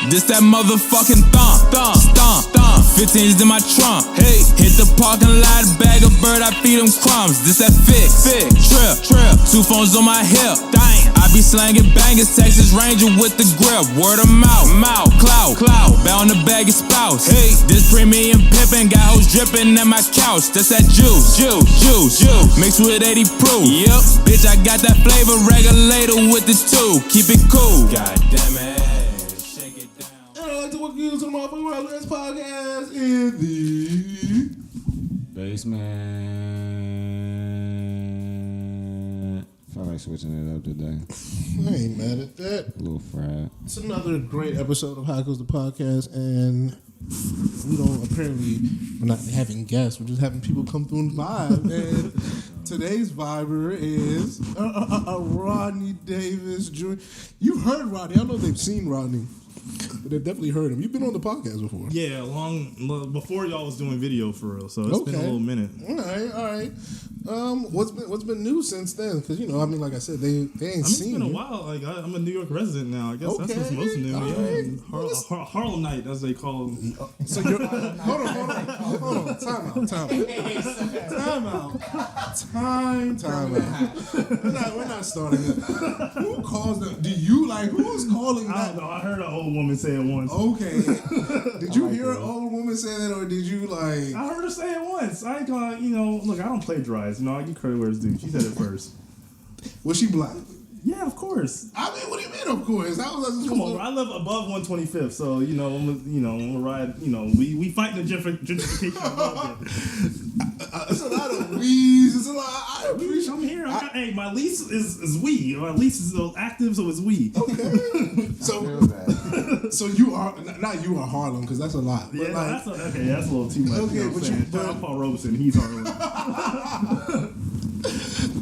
This that motherfucking stomp. 15's in my trunk. Hey, hit the parking lot, bag a bird, I feed him crumbs. This that fix, trip. 2 phones on my hip. Damn. I be slanging bangers, Texas Ranger with the grip. Word of mouth, clout. Bound the bag of spouse. Hey, this premium pimpin', got hoes drippin' at my couch. That's that juice. Mixed with 80 proof. Yep, bitch, I got that flavor regulator with the 2. Keep it cool. God damn it. I'd like to welcome you to the Motherfucking Rodney Podcast in the basement. I feel like switching it up today. I ain't mad at that. A little fried. It's another great episode of How Goes the Podcast, and we don't apparently, we're not having guests, we're just having people come through and vibe. And today's viber is Rodney Davis Jr. You've heard Rodney. I don't know if they've seen Rodney, but they've definitely heard him. You've been on the podcast before. Yeah, long before y'all was doing video for real, so it's been a little minute. All right. What's been new since then? Because like I said, they ain't seen. It's been a while. Like I'm a New York resident now. I guess that's what's most new. Right. Harlemnite, as they call them. So you're hold on. Time out. We're not starting it. Who calls them? Who's calling that? I don't know. I heard an old woman say it once. Okay. Did you hear an old woman say that, or did you like? I heard her say it once. I ain't gonna, look, I don't plagiarize. I give credit where it's due. She said it first. Was she black? Yeah, of course. I mean, what do you mean, of course? Come on, bro. I live above 125th, so I'm gonna ride. We fight the gentrification a little bit. It's a lot of we's. It's a lot. I appreciate. I'm here. Hey, my lease is we. My lease is active, so it's we. Okay. So you are not you are Harlem, because that's a lot. Yeah, that's a little too much. Okay, but Paul Robeson, he's Harlem.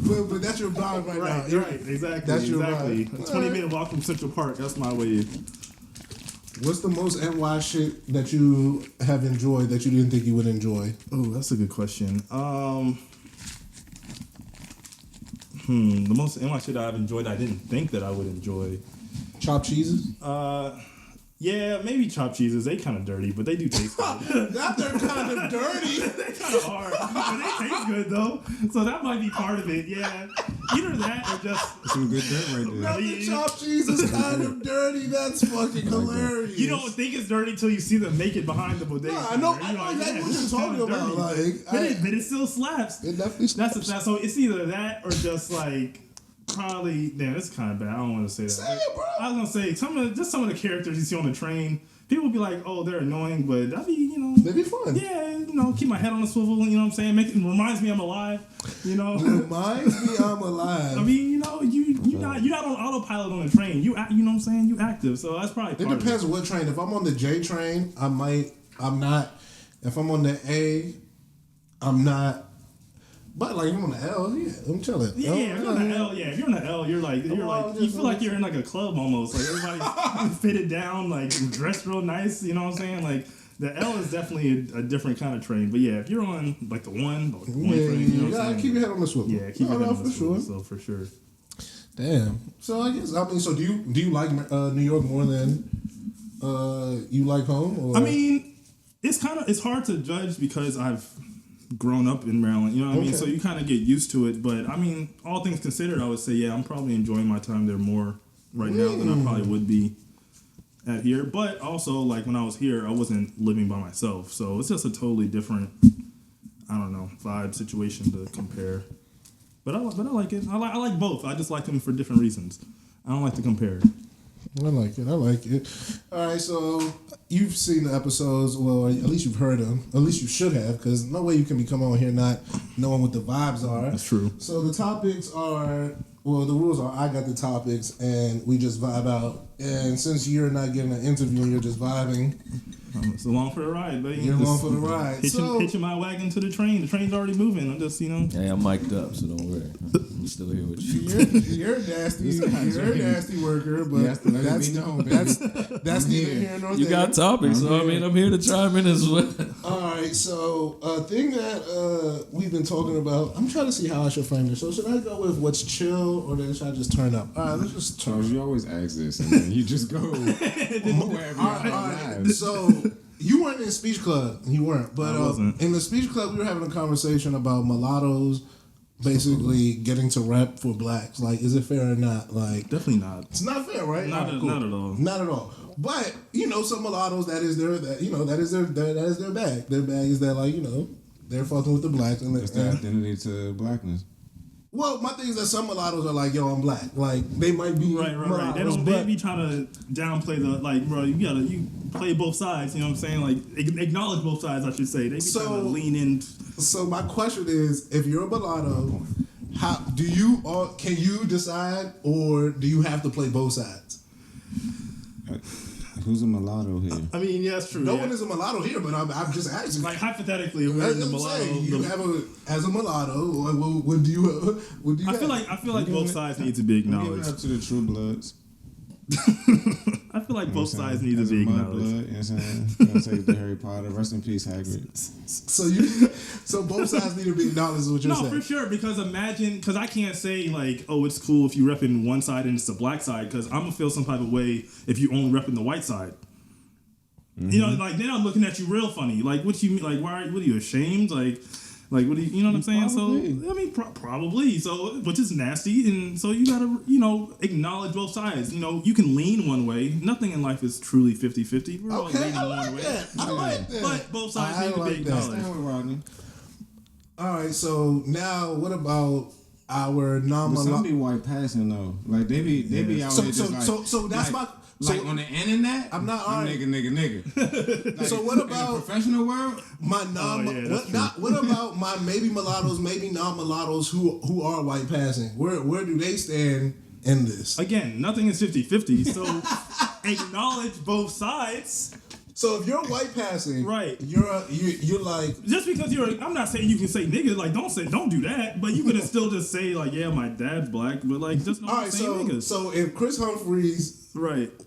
But that's your vibe right now. Right, exactly. That's your vibe. vibe. A 20-minute walk from Central Park. That's my way. What's the most NY shit that you have enjoyed that you didn't think you would enjoy? Oh, that's a good question. The most NY shit I've enjoyed I didn't think that I would enjoy. Chopped cheeses? Yeah, maybe chopped cheeses. They kind of dirty, but they do taste good. That they're kind of dirty. They kind of are, but they taste good though. So that might be part of it. Yeah, either that or just some good dirt right there. Not the chopped cheese is kind of dirty. That's fucking hilarious. You don't think it's dirty until you see them make it behind the bodega. I know exactly what you're talking about. But it still slaps. It definitely slaps. So it's either that or just like. Probably, damn, it's kind of bad. I don't want to say that. Say it, bro. I was gonna say some of the characters you see on the train. People be like, "Oh, they're annoying," but that'd be, they'd be fun. Yeah, keep my head on a swivel. You know what I'm saying? Reminds me I'm alive. Reminds me I'm alive. I mean, you're not on autopilot on a train. You know what I'm saying? You active. So that's probably. It depends what train. If I'm on the J train, I'm not. If I'm on the A, I'm not. But like if I'm on the L, yeah, I'm chilling. Yeah, if you're on the L, if you're on the L, you feel like you're in like a club almost. Like everybody's fitted down, like dressed real nice. You know what I'm saying? Like the L is definitely a different kind of train. But yeah, if you're on like the one train, you know what I'm saying? Keep your head on the swivel. Yeah, keep your head on the swivel. So for sure. Damn. So I guess so. Do you like New York more than you like home? Or? I mean, it's hard to judge because I've grown up in Maryland, you know what I mean? So you kind of get used to it. But I mean, all things considered, I would say, yeah, I'm probably enjoying my time there more right now than I probably would be at here. But also, like when I was here, I wasn't living by myself, so it's just a totally different, vibe situation to compare. But I like it. I like both. I just like them for different reasons. I don't like to compare. I like it. All right, so you've seen the episodes. Well, at least you've heard them. At least you should have, because no way you can be coming on here not knowing what the vibes are. That's true. So the topics are, the rules are I got the topics, and we just vibe out. And since you're not getting an interview and you're just vibing, It's along for the ride, baby. You're along for the ride. Hitching my wagon to the train. The train's already moving. I'm just, Hey, I'm mic'd up, so don't worry. I'm still here with you. You're a nasty worker, but that's neither here nor there. You got topics, so I mean, I'm here to chime in as well. All right, so a thing that we've been talking about, I'm trying to see how I should frame this. So should I go with what's chill, or then should I just turn up? All right, let's just turn. Charles, you always ask this, and then you just go wherever All right. So you weren't in speech club, you weren't, but in the speech club we were having a conversation about mulattoes basically getting to rap for blacks. Like, is it fair or not? Like, definitely not. It's not fair, right? Not at all. Not at all. But some mulattoes that is their bag. Their bag is that, like, they're fucking with the blacks and it's their identity to blackness. Well, my thing is that some mulattoes are like, yo, I'm black. Like, they might be right. They be trying to downplay the, like, bro, you play both sides. You know what I'm saying? Like, acknowledge both sides, I should say. They be trying to lean in. So my question is, if you're a mulatto, can you decide, or do you have to play both sides? Who's a mulatto here? I mean, yeah, that's true. No one is a mulatto here, but I'm just asking. Like, hypothetically, we're in the mulatto. As a mulatto, what do you I feel like both sides need to be acknowledged. Giving up to the true bloods. I feel like both sides need to be acknowledged. Blood, you know what I'm saying? Gonna take the Harry Potter. Rest in peace, Hagrid. So both sides need to be acknowledged, is what you're saying? No, for sure. Because because I can't say like, oh, it's cool if you repping one side and it's the black side. Because I'm gonna feel some type of way if you only repping the white side. Mm-hmm. Like then I'm looking at you real funny. Like, what you mean? Like, what are you ashamed? Like, what do you know what I'm saying? Probably. So, I mean, probably. So, which is nasty. And so you gotta, acknowledge both sides. You can lean one way. Nothing in life is truly 50-50. We're all leaning one way. I like that. But both sides need to be acknowledged. Stand with Rodney. All right, so now what about our non-mulatto? Some be white passing though. Like they be out here just like. So that's my. Like on the internet, I'm nigga. Like, so what about in the professional world? My what about my maybe mulattoes, maybe non-mulattoes who are white passing? Where do they stand in this? Again, nothing is 50-50. So acknowledge both sides. So if you're white passing, right? You're like, just because I'm not saying you can say nigga, like don't do that, but you could still just say like, yeah, my dad's black, but like just don't say niggas. So if Chris Humphries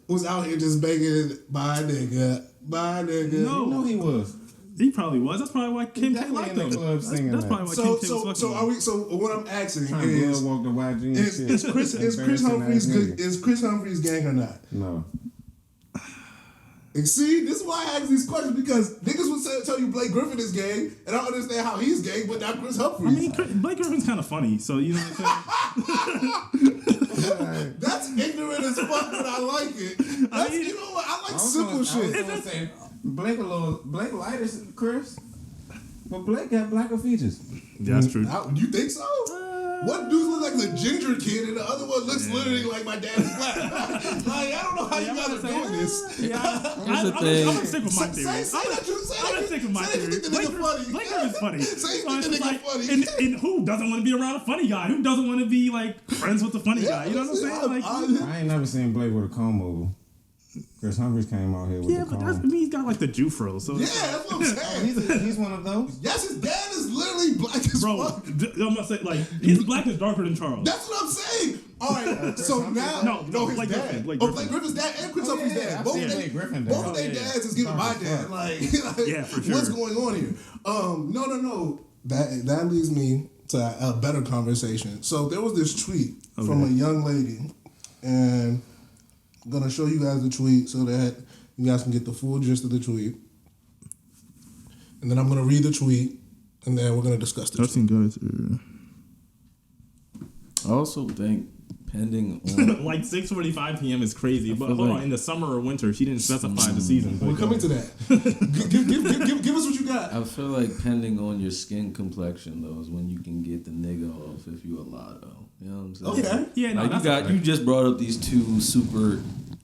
was out here just begging by nigga, no, he was. He probably was. That's probably why Kim K liked him. That's probably why Kim K was fucking. So what I'm asking is Chris Humphries gang or not? No. And see, this is why I ask these questions, because niggas would tell you Blake Griffin is gay, and I don't understand how he's gay, but not Chris Humphries. I mean, Blake Griffin's kind of funny, so you know what I'm saying? That's ignorant as fuck, but I like it. You know what? I like simple shit. I was gonna say, Blake light as Chris, but Blake got blacker features. Yeah, that's true. You think so? One dude looks like the ginger kid, and the other one looks literally like my dad's black. Like, I don't know how you guys are doing this. Here's the I'm thing. gonna stick with my theory. I'm gonna stick with my theory. Blake Griffin's funny. Say you think the nigga funny. And who doesn't want to be around a funny guy? Who doesn't want to be like friends with the funny guy? You know what I'm saying? I ain't never seen Blake with a comb over. Chris Humphries came out here with the comb. Yeah, but he's got like the Jew fro. So that's what I'm saying. He's one of those. Yes, his dad is literally black as fuck. I'm gonna say like his black is darker than Charles. That's what I'm saying. All right, so now his Blake dad. Blake Griffin's dad and Chris Humphries' dad. Both of their dads is giving my dad. Like, yeah, for sure. What's going on here? No. That leads me to a better conversation. So there was this tweet from a young lady, and I'm going to show you guys the tweet so that you guys can get the full gist of the tweet. And then I'm going to read the tweet, and then we're going to discuss the tweet. Guys. I also think, pending on... like 6:45 p.m. is crazy, but hold on, in the summer or winter, she didn't specify the season. We're coming to that. give us what you got. I feel like pending on your skin complexion, though, is when you can get the nigga off if you a lotto. You know what I'm saying? Okay. Yeah, no, like you just brought up these two super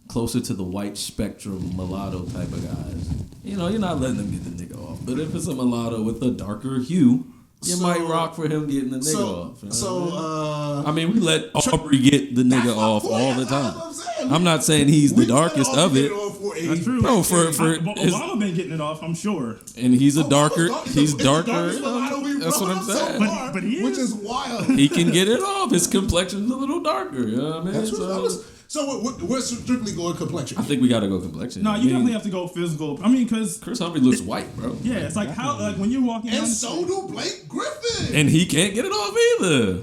closer to the white spectrum mulatto type of guys. You know, you're not letting them get the nigga off. But if it's a mulatto with a darker hue, you might rock for him getting the nigga off. You know I mean, we let Aubrey get the nigga off all the time. I'm not saying he's the darkest of it. for a. That's true. No, for Obama been getting it off, I'm sure. and he's a darker. He's darker. That's what I'm saying. But he is. Which is wild. He can get it off. His complexion's a little darker. You know what I mean? That's so we're strictly going complexion. I think we gotta go complexion. No, you definitely have to go physical. I mean, because Chris Humphrey looks white, bro. yeah, it's like how when you're walking. And so do Blake Griffin. And he can't get it off either.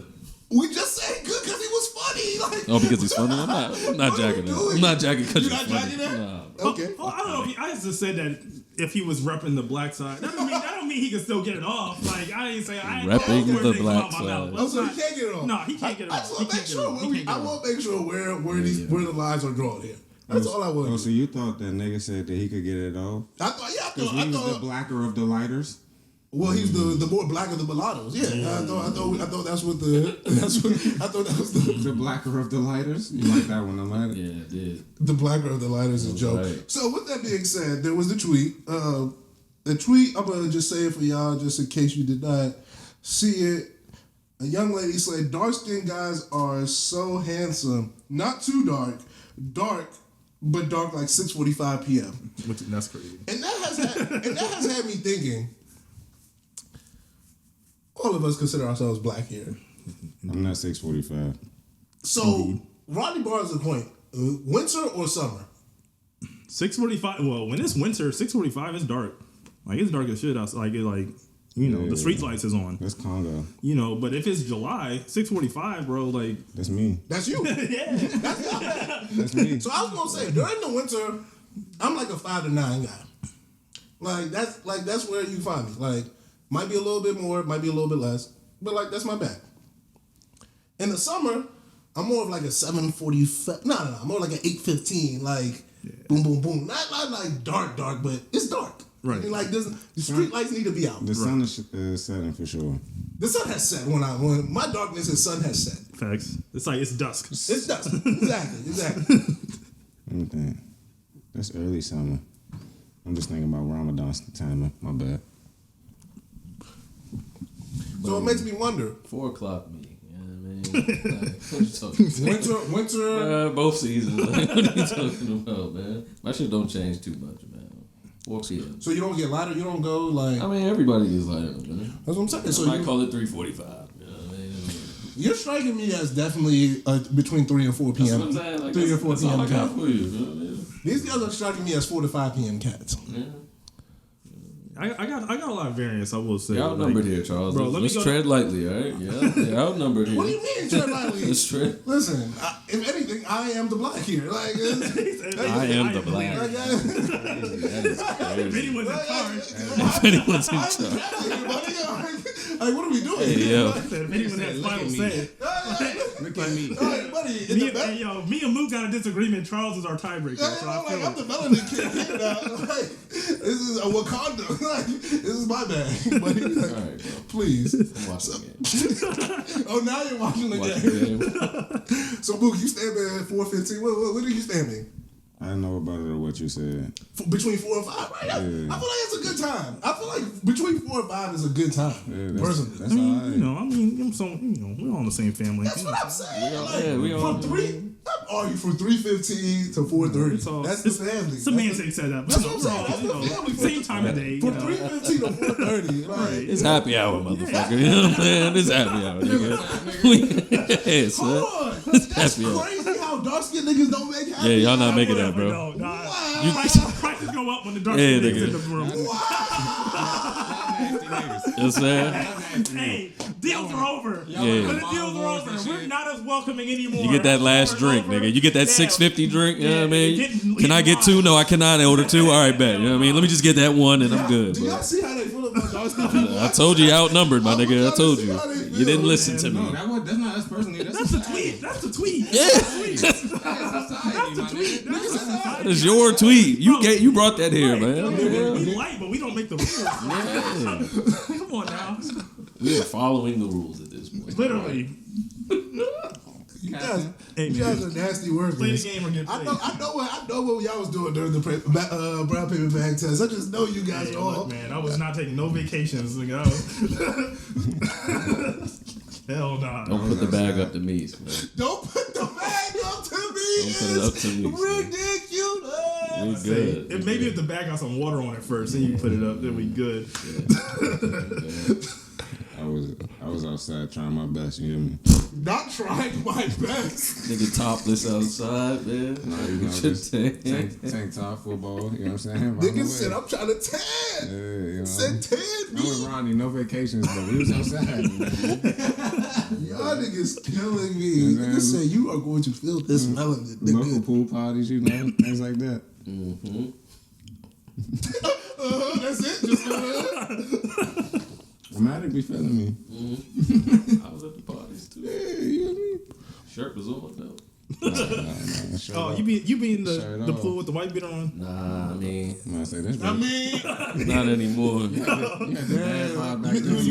We just said good because he was funny. Like, Oh, because he's funny? I'm not jacking that. I'm not jacking because You're you're not funny. jacking that? Nah. Okay. I don't know. I just said that if he was repping the black side, that don't mean he can still get it off. Like I ain't say I ain't Repping know where the they black come out my mouth. Oh, so he can't get it off. No, he can't get it I off. just want to make sure. I want to make sure where the lines are drawn here. That's all I Oh, want. so you thought that nigga said that he could get it off? I thought. Because he was the blacker of the lighters? Well, he's the more black of the mulattoes. Yeah, I thought that's what the I thought that was The blacker of the lighters? You like that one? I like it. Yeah, it did. the blacker of the lighters is Joe. Right. So with that being said, there was the tweet. The tweet, I'm gonna just say it for y'all, just in case you did not see it. A young lady said, "Dark skinned guys are so handsome, not too dark, but dark like 6:45 p.m." That's crazy. And that has had me thinking. All of us consider ourselves black here. I'm not 6'45". So, Rodney Barnes' point: winter or summer? 6:45. Well, when it's winter, 6:45 is dark. Like it's dark as shit outside. Like the street lights is on. That's Congo. But if it's July, 6:45, bro, like That's me. That's you. yeah. That's me. So I was gonna say during the winter, I'm like a 5 to 9 guy. That's where you find me. Like might be a little bit more, might be a little bit less, but like that's my bag. In the summer, I'm more of like a 7:45. No, I'm more like an 8:15. Like boom, boom, boom. Not like dark, but it's dark. Right. I mean, like the street lights need to be out. The sun is setting for sure. The sun has set when my darkness, the sun has set. Facts. It's like it's dusk. It's dusk. Exactly. Let me think. That's early summer. I'm just thinking about Ramadan timing. My bad. So it makes me wonder. 4 o'clock me. You know what I mean? Like, what you talking about? Winter. Both seasons. Like, what are you talking about, man? My shit don't change too much, man. 4 p.m. So you don't get lighter. You don't go like. I mean, everybody gets lighter, man. That's what I'm saying. So I might call it 3:45. You know what I mean? You're striking me as definitely between 3 and 4 p.m. That's what I'm saying. Like, 3 or 4 that's all p.m. I got cat. for you. You know what I mean? These guys are striking me as 4 to 5 p.m. cats. Yeah. I got a lot of variance. I will say. You're outnumbered here, Charles. Bro, let's tread lightly, all right? Yeah, you're outnumbered here. What do you mean, tread lightly? Let's tread. Listen, if anything, I am the black here. Like, I am the black. Like, That is If crazy. anyone's in charge, If anyone's in charge. Like, what are we doing? Hey, yo. if anyone has final say. Look at me. Buddy, Me and Mook got a disagreement. Charles is our tiebreaker. So I feel I'm the melanin kid here now. Like, this is a Wakanda. Like, this is my bag. Buddy, like, All right, bro. please. I'm watching the game. Oh, now you're watching the Watch game. the game. So, Book, you stand there at 4:15. What do you stand me? I didn't know about it or what you said. Between 4 and 5, right? I feel like it's a good time. I feel like between 4 and 5 is a good time. Personally. That's all right. We're all in the same family. That's what I'm saying. we all- From 3, I'm arguing from 3:15 to 4:30. That's the family. It's a man said that. But That's what I'm saying. That's the family. Same time of day. From 3:15 to 4:30. Like, It's happy hour, motherfucker. You know what I'm saying? It's happy hour, nigga. Yeah, son. hold on. That's happy hour. crazy how dark skinned niggas don't make happy. Yeah, y'all not making that, Whatever, bro. no, nah. You- Prices go up when the dark Yeah, skin niggas nigga. in the room. You know what I'm saying? Hey, deals are over. Yeah. When the deals are over, we're not as welcoming anymore. You get that last drink, nigga. You get that $6.50 drink. You know what I mean? Can I get 2? No, I cannot. I order 2. All right, bet. You know what I mean? Let me just get that 1 and I'm good. Do y'all Bro. see how they feel about dark skinned people? I told you, outnumbered, my nigga. I told you. You didn't listen to No, me. that's not us personally. That's That's the tweet. That's the tweet. Yeah. society, my nigga. That is your tweet. You brought that here, man. We like, but we don't make the rules. Come on now. We are following the rules at this point. Literally. You guys are nasty workers. Play the game or get I played. know what y'all was doing during the brown paper bag test. I just know you guys Hey, are all. look, man, I was not taking no vacations. Nigga. Hell nah. Don't put the bag up to me, man. Don't put the bag up to me. Don't put it up to me, son. Ridiculous. We good. Maybe if the bag got some water on it first, then you put it up, then we good. I was outside trying my best, you hear me? Not trying my best. Nigga topless outside, man. No, you know, just tank top football, you know what I'm saying? Nigga said, I'm trying to tan. Yeah, you know. Said tan, I'm with Rodney, no vacations, but we was outside. Y'all niggas killing me. Nigga said, you are going to feel this melanin. Local pool parties, you know, things like that. Mm-hmm. That's it? Just Romantic be feeling me. Mm-hmm. I was at the parties too. Yeah, you know what I mean? Shirt was on though. Nah, you be in the pool with the white beater on? Nah, I mean, I say that's not anymore. You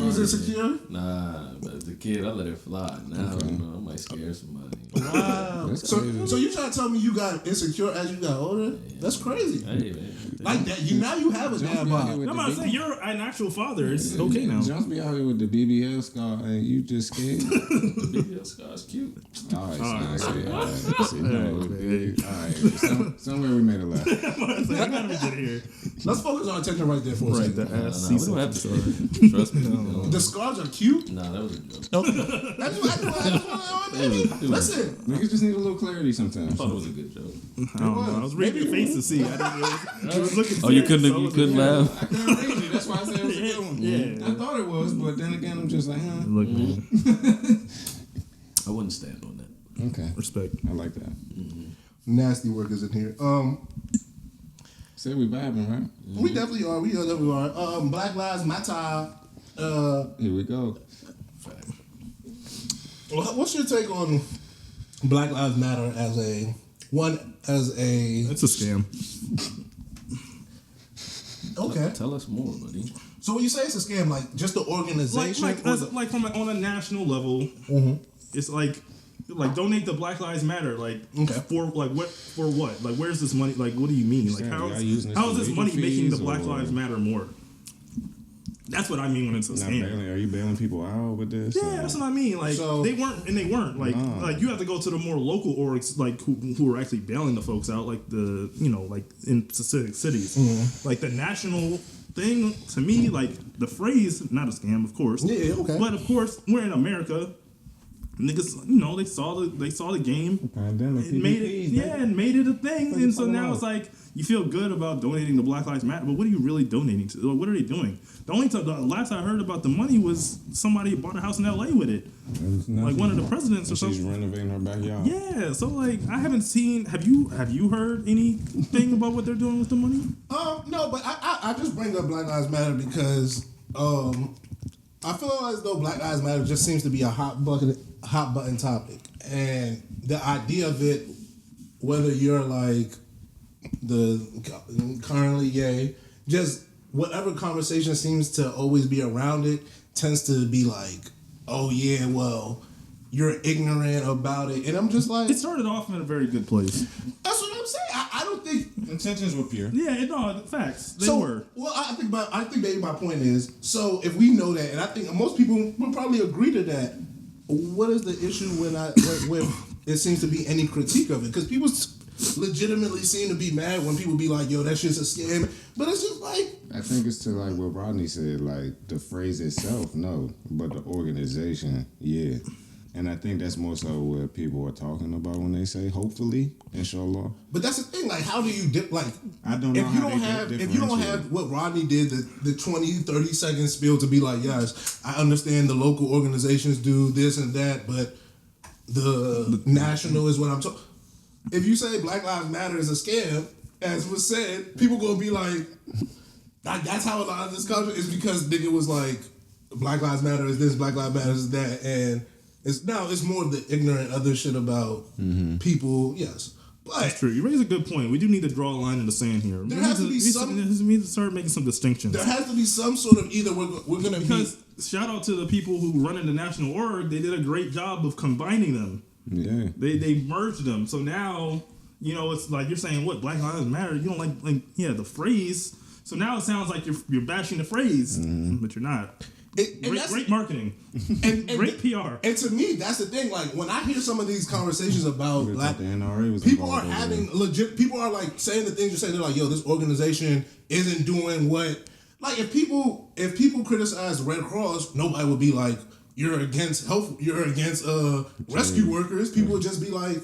was insecure? Nah, but as a kid, I let it fly. Now, Okay. you know, I might scare somebody. Wow. That's So crazy. you trying to tell me you got insecure as you got older? That's crazy. Hey, man. Like that, now you have a dad bod. I'm about to say, you're an actual father. It's okay now. Jones be out here with the BBL scar and you just scared. BBL scar's cute. All right. Somewhere we made a laugh. I gotta be good here. Let's focus on attention right there for a second. We don't have to. Trust me. The scars are cute. Nah, that was a joke. Okay. That's what Listen. Niggas just need a little clarity sometimes. I thought it was a good joke. I don't know. I was reading your face to see. I was looking. Oh, you serious, couldn't so laugh? I couldn't read you. That's why I said it was a good one. Yeah. I thought it was, but then again, I'm just like, huh? Look, I wouldn't stand on that. Okay. respect. I like that. Nasty workers in here. Say we vibing, right? We definitely are. We definitely are. Black Lives Matter. Here we go. What's your take on Black Lives Matter as a It's a scam. Okay. Tell us more, buddy. So when you say it's a scam, like just the organization, Like from on a national level, it's like donate to Black Lives Matter. Like for what? Like where's this money? Like what do you mean? Like how is this money making the Black Lives Matter more? That's what I mean when it's a scam. Are you bailing people out with this? Yeah, that's what I mean. Like they weren't like you have to go to the more local orgs like who are actually bailing the folks out, like the like in specific cities. Like the national thing to me, like the phrase, not a scam, of course. Yeah, okay. But of course, we're in America. Niggas, they saw the game. Pandemic. It made it a thing. And so now it's like you feel good about donating to Black Lives Matter, but what are you really donating to? What are they doing? The only time, the last I heard about the money was somebody bought a house in LA with it. Like one of the presidents or something. She's renovating her backyard. Yeah, so like I haven't seen. Have you heard anything about what they're doing with the money? No, but I just bring up Black Lives Matter because I feel as though Black Lives Matter just seems to be a hot button topic, and the idea of it, whether you're like the currently gay, just whatever conversation seems to always be around it tends to be like, oh yeah, well, you're ignorant about it, and I'm just like, It started off in a very good place. that's what I'm saying. I don't think Intentions were pure. Yeah, no, facts. They were. Well, I think maybe my point is, so if we know that, and I think most people will probably agree to that, what is the issue when it seems to be any critique of it? Because people legitimately seem to be mad when people be like, yo, that shit's a scam. But it's just like, I think it's to like what Rodney said, like the phrase itself, no, but the organization, yeah. And I think that's more so what people are talking about when they say hopefully, inshallah. but that's the thing. Like, how do you I don't know if you don't have what Rodney did, the 20, 30 second spiel to be like, yes, I understand the local organizations do this and that, but the national is what I'm talking. If you say Black Lives Matter is a scam, as was said, people gonna be like, that's how a lot of this culture is, because nigga was like, Black Lives Matter is this, Black Lives Matter is that, and it's more of the ignorant other shit about people. Yes, but That's true. You raise a good point. We do need to draw a line in the sand here. We need to start making some distinctions. there has to be some sort of either we're gonna Because shout out to the people who run in the national org, they did a great job of combining them. Yeah. They merged them. So now, it's like you're saying, what, Black Lives Matter? You don't like the phrase. So now it sounds like you're bashing the phrase, but you're not. Great marketing. And great PR. And to me, that's the thing. Like, when I hear some of these conversations about like the NRA was people are involved having legit. People are like saying the things you're saying. They're like, "Yo, this organization isn't doing what." Like, if people criticize the Red Cross, nobody would be like, "You're against health. You're against rescue workers." People would just be like,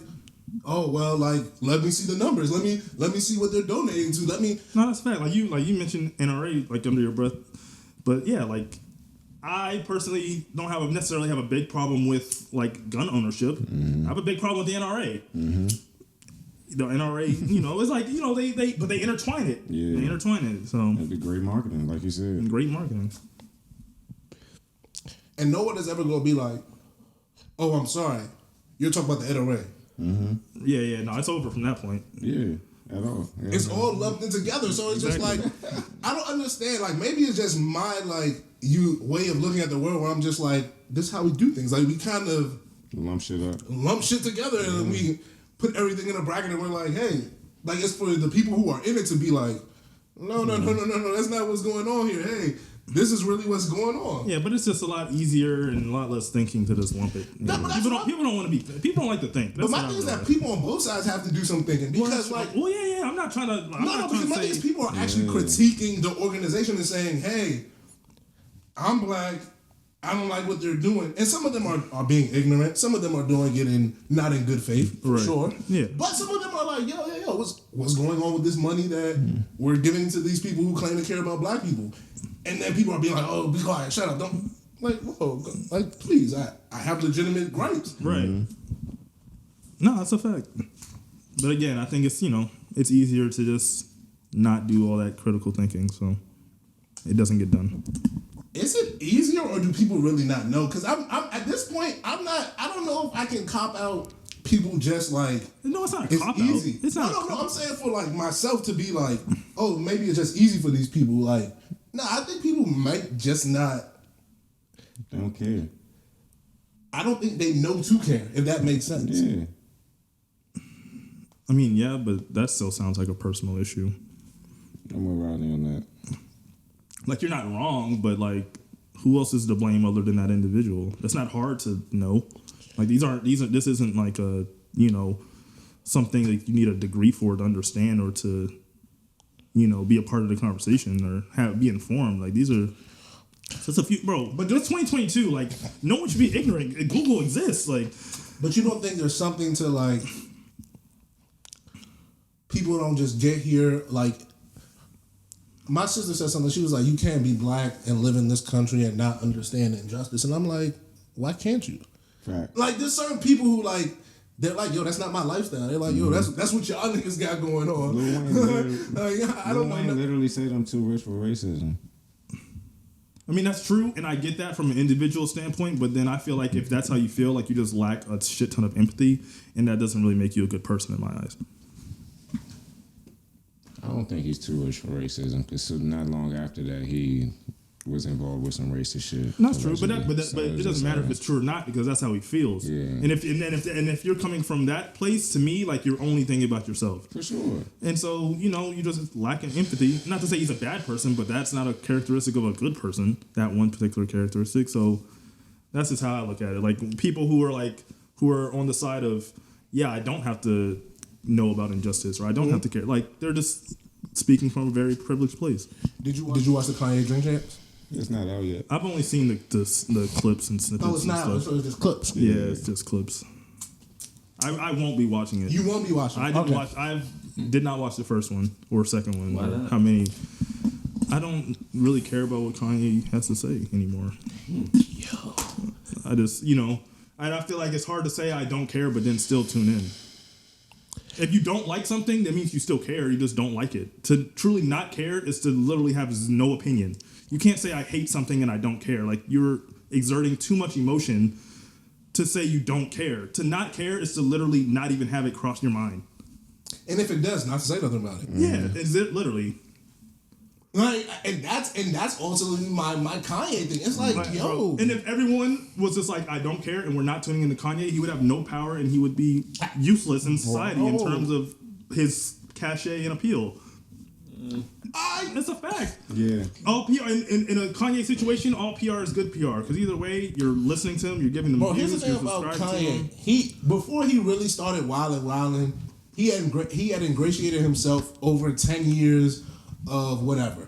"Oh well, like let me see the numbers. Let me see what they're donating to. Let me." No, that's fact. Like you mentioned NRA like under your breath, but yeah, like I personally don't necessarily have a big problem with like gun ownership. Mm-hmm. I have a big problem with the NRA. Mm-hmm. The NRA, it's like they intertwine it. Yeah, they intertwine it. So that'd be great marketing, like you said. Great marketing. And no one is ever gonna be like, "Oh, I'm sorry, you're talking about the NRA." Mm-hmm. Yeah, no, it's over from that point. Yeah, at all. Yeah, it's all lumped in together, so it's just like I don't understand. Like, maybe it's just my way of looking at the world where I'm just like, this is how we do things. Like, we kind of lump shit together, and we put everything in a bracket, and we're like, hey, like, it's for the people who are in it to be like, no, that's not what's going on here. Hey, this is really what's going on. Yeah, but it's just a lot easier and a lot less thinking to just lump it. People don't want to be. People don't like to think. That's but my thing is that people on both sides have to do some thinking because, I'm not trying to. Because my thing is people are actually critiquing the organization and saying, hey, I'm black. I don't like what they're doing. And some of them are being ignorant. Some of them are doing it not in good faith, for sure. Yeah. But some of them are like, yo, what's going on with this money that we're giving to these people who claim to care about black people? And then people are being like, oh, be quiet, shut up. Don't, like, whoa, like, please, I have legitimate gripes. Right. Mm-hmm. No, that's a fact. But again, I think it's, it's easier to just not do all that critical thinking, so it doesn't get done. Is it easier, or do people really not know? Because I'm at this point, I don't know if I can cop out people just like. No, it's not a cop easy. Out. It's not. No. I'm saying for like myself to be like, oh, maybe it's just easy for these people. Like, no, I think people might just not. They don't care. I don't think they know to care, if that makes sense. Yeah. I mean, yeah, but that still sounds like a personal issue. I'm with Rodney on that. Like, you're not wrong, but like, who else is to blame other than that individual? That's not hard to know. Like, this isn't like a, something that you need a degree for to understand or to, be a part of the conversation or be informed. Like, these are just a few, bro. But it's 2022. Like, no one should be ignorant. Google exists. Like, but you don't think there's something to like, people don't just get here like. My sister said something. She was like, you can't be black and live in this country and not understand injustice. And I'm like, why can't you? Right. Like, there's certain people who like, they're like, yo, that's not my lifestyle. They're like, yo, that's what y'all niggas got going on. Lil Wayne literally said I'm too rich for racism. I mean, that's true, and I get that from an individual standpoint, but then I feel like if that's how you feel, like you just lack a shit ton of empathy, and that doesn't really make you a good person in my eyes. I don't think he's too rich for racism, because not long after that, he was involved with some racist shit. That's true, but it doesn't matter if it's true or not, because that's how he feels. Yeah. And if you're coming from that place, to me, like, you're only thinking about yourself. For sure. And so, you just lacking empathy. Not to say he's a bad person, but that's not a characteristic of a good person, that one particular characteristic. So that's just how I look at it. Like, people who are on the side of, yeah, I don't have to know about injustice, or I don't have to care. Like, they're just speaking from a very privileged place. Did you watch the Kanye Drink Champs? It's not out yet. I've only seen the clips and snippets. Oh, it's not. And stuff. It's just clips. Yeah, it's just clips. I won't be watching it. You won't be watching it. I did not watch the first one or second one. Why not? How many? I don't really care about what Kanye has to say anymore. Yo. I just, I feel like it's hard to say I don't care, but then still tune in. If you don't like something, that means you still care. You just don't like it. To truly not care is to literally have no opinion. You can't say I hate something and I don't care. Like, you're exerting too much emotion to say you don't care. To not care is to literally not even have it cross your mind. And if it does, not to say nothing about it. Yeah, is it literally? Like, and that's also my Kanye thing. It's like, yo. Bro. And if everyone was just like, I don't care, and we're not tuning into Kanye, he would have no power and he would be useless in society in terms of his cachet and appeal. That's a fact. Yeah. All PR in a Kanye situation, all PR is good PR because either way, you're listening to him, you're giving them Bro, here's views, the you're thing about subscribed to him. Kanye. Before he really started wilding, he had ingratiated himself over 10 years of whatever.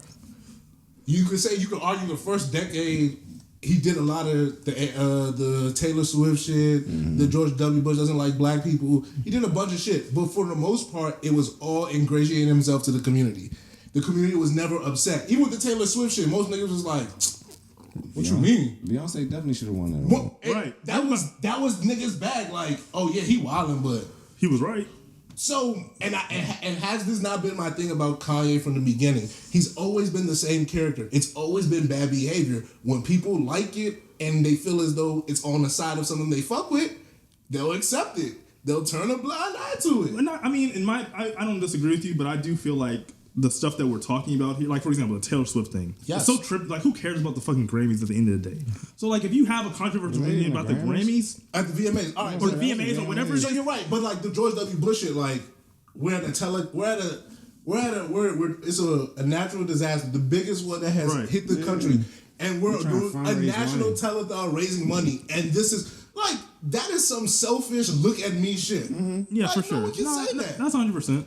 You could argue the first decade he did a lot of the Taylor Swift shit, the George W. Bush doesn't like black people. He did a bunch of shit, but for the most part, it was all ingratiating himself to the community. The community was never upset. Even with the Taylor Swift shit, most niggas was like, "What you mean?" Beyonce definitely should have won that. Well, Right. That was niggas' bag. Like, oh yeah, he wildin', but He was right. so and has this not been my thing about Kanye from the beginning? He's always been the same character. It's always been bad behavior. When people like it and they feel as though it's on the side of something they fuck with, they'll accept it. They'll turn a blind eye to it. I don't disagree with you, but I do feel like the stuff that we're talking about here, like for example, the Taylor Swift thing. Yes. It's so trippy. Like, who cares about the fucking Grammys at the end of the day? So, like, if you have a controversial opinion about the Grammys At the VMAs, all right, or the VMAs or whatever, So you're right, but like the George W. Bush shit, like it's a natural disaster, the biggest one that has hit the country, and we're doing a national telethon raising money, and this is like that is some selfish look at me shit. Yeah, like, for sure. No one can say that. That's 100%.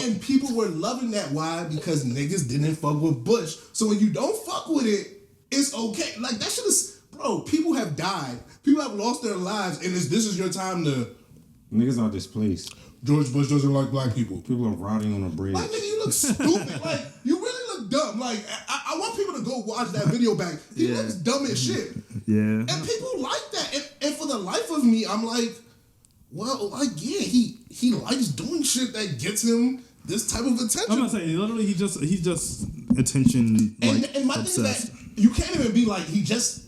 And people were loving that. Why? Because niggas didn't fuck with Bush. So when you don't fuck with it, it's okay. Like that shit is, bro. People have died. People have lost their lives, and this is your time to. Niggas are displaced. George Bush doesn't like black people. People are rotting on a bridge. Like nigga, you look stupid. Like you really look dumb. Like I want people to go watch that video back. He looks dumb as shit. Yeah. And people like that. And for the life of me, I'm like, well, like yeah, he likes doing shit that gets him this type of attention. I'm gonna say literally he's just attention like, and my obsessed. thing is that you can't even be like he just.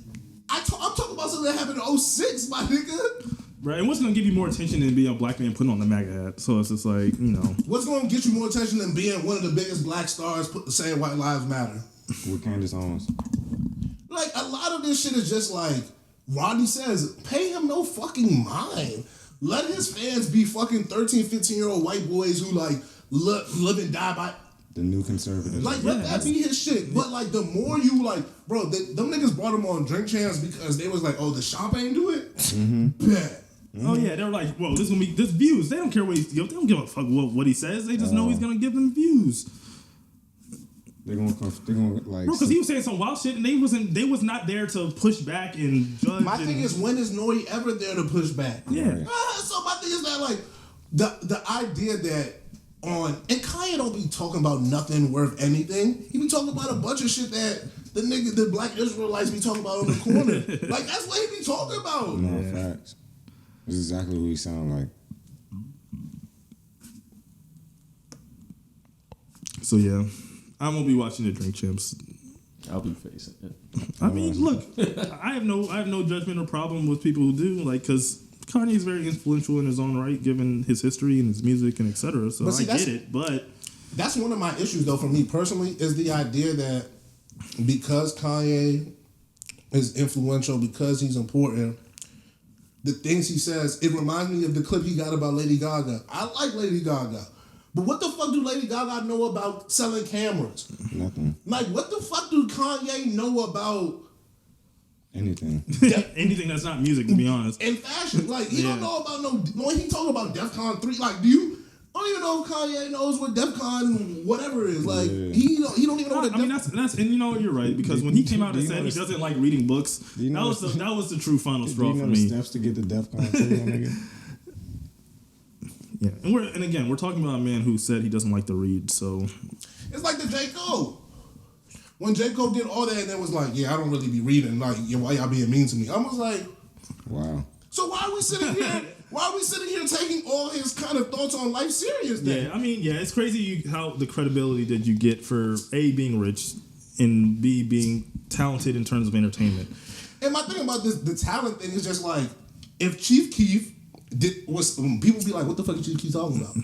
I'm talking about something that happened in 06, my nigga. Right, and what's gonna give you more attention than being a black man putting on the MAGA hat? So it's just like, you know, what's gonna get you more attention than being one of the biggest black stars saying White Lives Matter? With Candace Owens. Like a lot of this shit is just like Rodney says, pay him no fucking mind. Let his fans be fucking 13, 15-year-old white boys who like live and die by The new conservatives. like let that be his shit. But like the more you like, bro, them niggas brought him on Drink Champs because they was like, oh, the shop ain't do it. Bet. oh yeah, they're like, whoa, this views. They don't care what they don't give a fuck what he says. They just know he's gonna give them views. They're gonna like. Bro, because he was saying some wild shit and they was not there to push back and judge. My thing is, when is Nori ever there to push back? Yeah. So my thing is that like the idea that and Kanye don't be talking about nothing worth anything. He be talking about a bunch of shit that the black Israelites be talking about on the corner. Like that's what he be talking about. No facts. That's exactly what he sound like. So yeah, I'm gonna be watching the Drink Champs. I'll be facing it. I mean, look, I have no judgment or problem with people who do, like, because Kanye is very influential in his own right, given his history and his music and etc. So I get it, but that's one of my issues, though, for me personally, is the idea that because Kanye is influential, because he's important, the things he says, it reminds me of the clip he got about Lady Gaga. I like Lady Gaga. But what the fuck do Lady Gaga know about selling cameras? Nothing. Like, what the fuck do Kanye know about Anything. anything that's not music, to be honest. in fashion? Like, he don't know about no. He talking about DEFCON 3. Like, I don't even know if Kanye knows what DEFCON whatever is. Like, he don't even know what. I mean, that's and you know what, you're right, because when he came out and said he doesn't like reading books, that was the true final straw for me. Steps to get the DEFCON 3, nigga. Yeah, and again, we're talking about a man who said he doesn't like to read, so It's like the J. Cole. When J. Cole did all that and then was like, yeah, I don't really be reading. Like, yeah, why y'all being mean to me? I was like, Wow. so why are we sitting here? Why are we sitting here taking all his kind of thoughts on life serious? Then? yeah. I mean, yeah, it's crazy how the credibility that you get for A, being rich, and B, being talented in terms of entertainment. And my thing about the talent thing is just like, if Chief Keef people be like, what the fuck is Chief Keef talking about?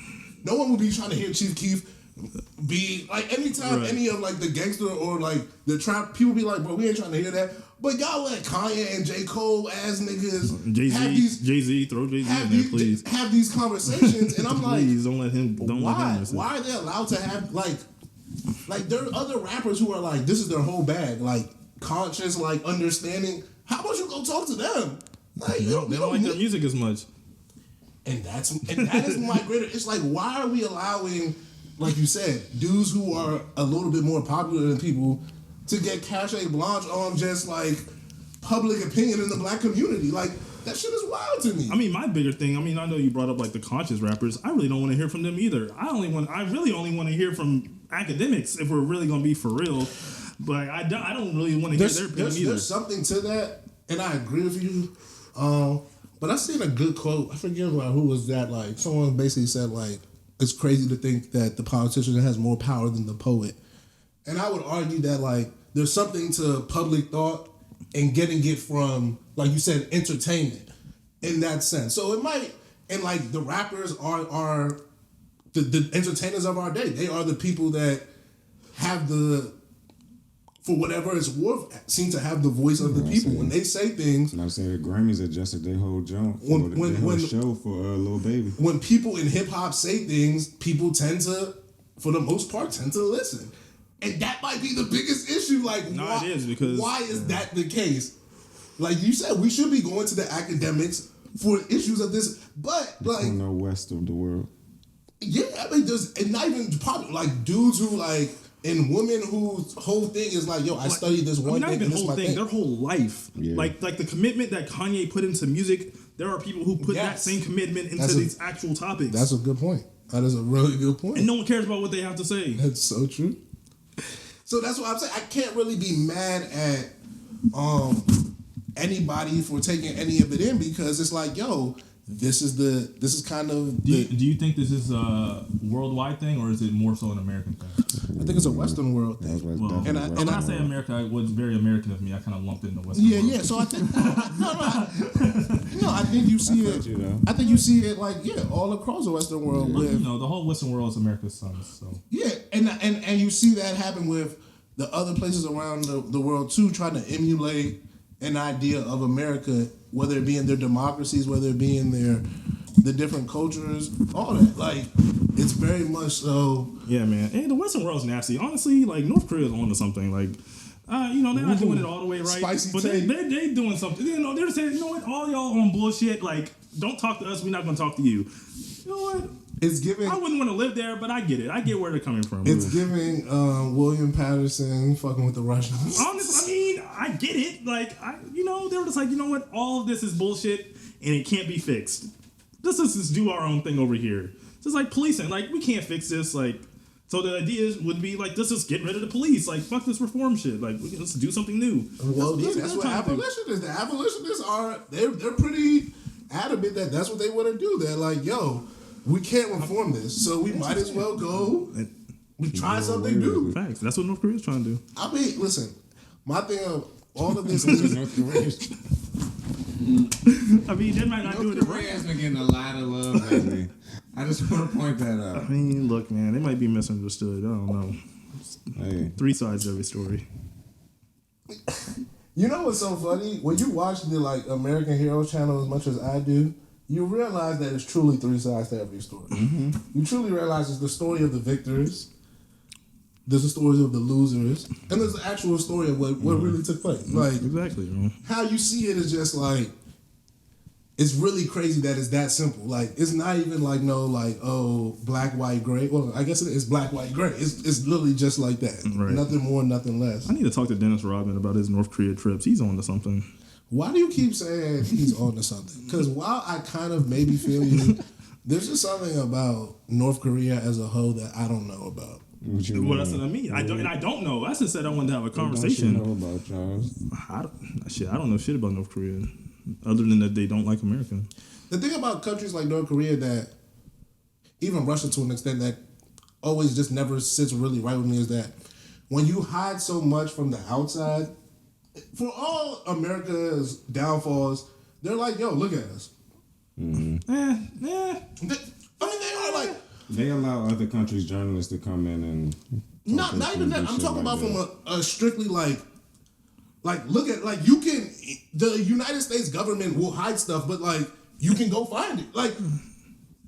No one would be trying to hear Chief Keef be like, anytime any of like the gangster or like the trap people be like, bro, we ain't trying to hear that. But y'all let Kanye and J. Cole ass niggas Jay-Z, throw Jay-Z in there, please. Have these conversations, and I'm like, please don't let him. why? Why are they allowed to have like? Like, there are other rappers who are like, this is their whole bag, like conscious, like understanding. How about you go talk to them? Like, They don't like their music as much. And that is my greater. It's like, why are we allowing, like you said, dudes who are a little bit more popular than people to get cachet blanche on just like public opinion in the black community? Like, that shit is wild to me. I mean, my bigger thing. I mean, I know you brought up like the conscious rappers. I really don't want to hear from them either. I really only want to hear from academics if we're really gonna be for real. But I don't really want to hear their opinion either. There's something to that, and I agree with you. But I seen a good quote. I forget who was that. Like, someone basically said, like, it's crazy to think that the politician has more power than the poet. And I would argue that, like, there's something to public thought and getting it from, like you said, entertainment in that sense. So it might, and like the rappers are the entertainers of our day. They are the people that have for whatever it's worth, seem to have the voice of the people. When they say things. And I'm saying the Grammys adjusted their whole jump for their whole show for Lil Baby. When people in hip hop say things, people tend to, for the most part, tend to listen. And that might be the biggest issue. Like, no, why, it is because why is that the case? Like you said, we should be going to the academics for issues of this, but like west of the world. Yeah, I mean, and not even probably like dudes who like, and women whose whole thing is like, yo, I studied this one thing. Not even whole thing, their whole life. Yeah. Like the commitment that Kanye put into music. There are people who put that same commitment into these actual topics. That's a good point. That is a really good point. And no one cares about what they have to say. That's so true. So that's what I'm saying. I can't really be mad at anybody for taking any of it in, because it's like, yo, this is kind of. Do you think this is a worldwide thing, or is it more so an American thing? I think it's a Western world thing. When I say America, it was very American of me. I kind of lumped it in the Western world. Yeah. So I think I think you see it. I think you see it like all across the Western world. Yeah. With, the whole Western world is America's sons. So yeah, and you see that happen with the other places around the world too, trying to emulate an idea of America, whether it be in their democracies, whether it be in the different cultures, all that. Like, it's very much so. Yeah, man. And the Western world's nasty. Honestly, like, North Korea's on to something. Like, they're not doing it all the way right. Spicy but they doing something. They're saying, you know what, all y'all on bullshit. Like, don't talk to us. We're not going to talk to you. You know what? It's giving. I wouldn't want to live there, but I get it. I get where they're coming from. It's giving William Patterson fucking with the Russians. Honestly, I mean, I get it. Like, they were just like, you know what? All of this is bullshit, and it can't be fixed. Let's just do our own thing over here. It's just like policing. Like, we can't fix this. Like, so the idea would be like, let's just get rid of the police. Like, fuck this reform shit. Like, let's do something new. Well, that's what abolitionists. The abolitionists are. They're pretty adamant that that's what they want to do. They're like, yo, we can't reform this, so we might as well go. We try something new. Facts. That's what North Korea's trying to do. I mean, listen, my thing of all of this is North Korea. I mean, they might not do it North Korea has been getting a lot of love lately. I just want to point that out. I mean, look, man, they might be misunderstood. I don't know. Hey. 3 sides to every story. You know what's so funny? When you watch the American Heroes channel as much as I do, you realize that it's truly 3 sides to every story. Mm-hmm. You truly realize it's the story of the victors, there's the stories of the losers, and there's the actual story of what really took place. Like, exactly, bro. How you see it is just like, it's really crazy that it's that simple. Like, it's not even like black, white, gray. Well, I guess it is black, white, gray. It's literally just like that. Right. Nothing more, nothing less. I need to talk to Dennis Rodman about his North Korea trips. He's on to something. Why do you keep saying he's on to something? Because while I kind of maybe feel you, there's just something about North Korea as a whole that I don't know about. Well, that's what I mean. I don't know. I just said I wanted to have a conversation. What know about Charles? I don't know shit about North Korea, other than that they don't like America. The thing about countries like North Korea, that even Russia to an extent, that always just never sits really right with me, is that when you hide so much from the outside, for all America's downfalls, they're like, yo, look at us. Mm-hmm. They are like. They allow other countries' journalists to come in and. Not even that. I'm talking about from a strictly look at, you can, the United States government will hide stuff, but you can go find it. Like,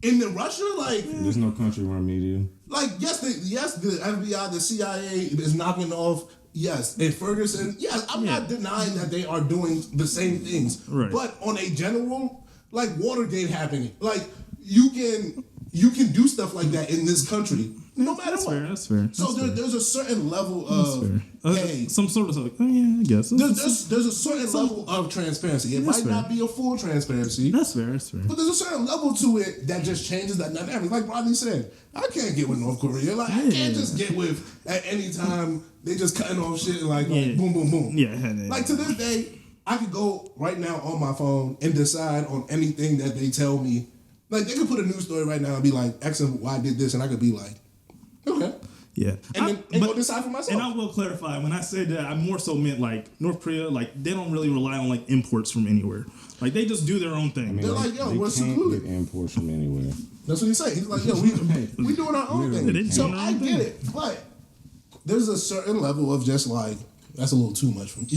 in Russia, there's no country run media. Like, yes, the FBI, the CIA is knocking off. Yes, and Ferguson. Yes, I'm not denying that they are doing the same things. Right. But on a general, like Watergate happening, like you can do stuff like that in this country, no matter what. That's fair. So there's a certain level of some sort of like, I guess there's a certain level of transparency. It might not be a full transparency. That's fair. But there's a certain level to it that just changes that dynamic. Like Rodney said, I can't get with North Korea. Like I can't just get with at any time they just cutting off shit like boom, boom, boom. Yeah. Like to this day, I could go right now on my phone and decide on anything that they tell me. Like they could put a news story right now and be like X and Y did this, and I could be like, okay. Yeah. And go decide for myself. And I will clarify, when I said that, I more so meant like North Korea, like they don't really rely on like imports from anywhere. Like they just do their own thing. I mean, they're like, yo, they we're can't secluded. get imports from anywhere. That's what he said. He's like, yo, we doing our own thing. So I get it. But there's a certain level of just like, that's a little too much for me.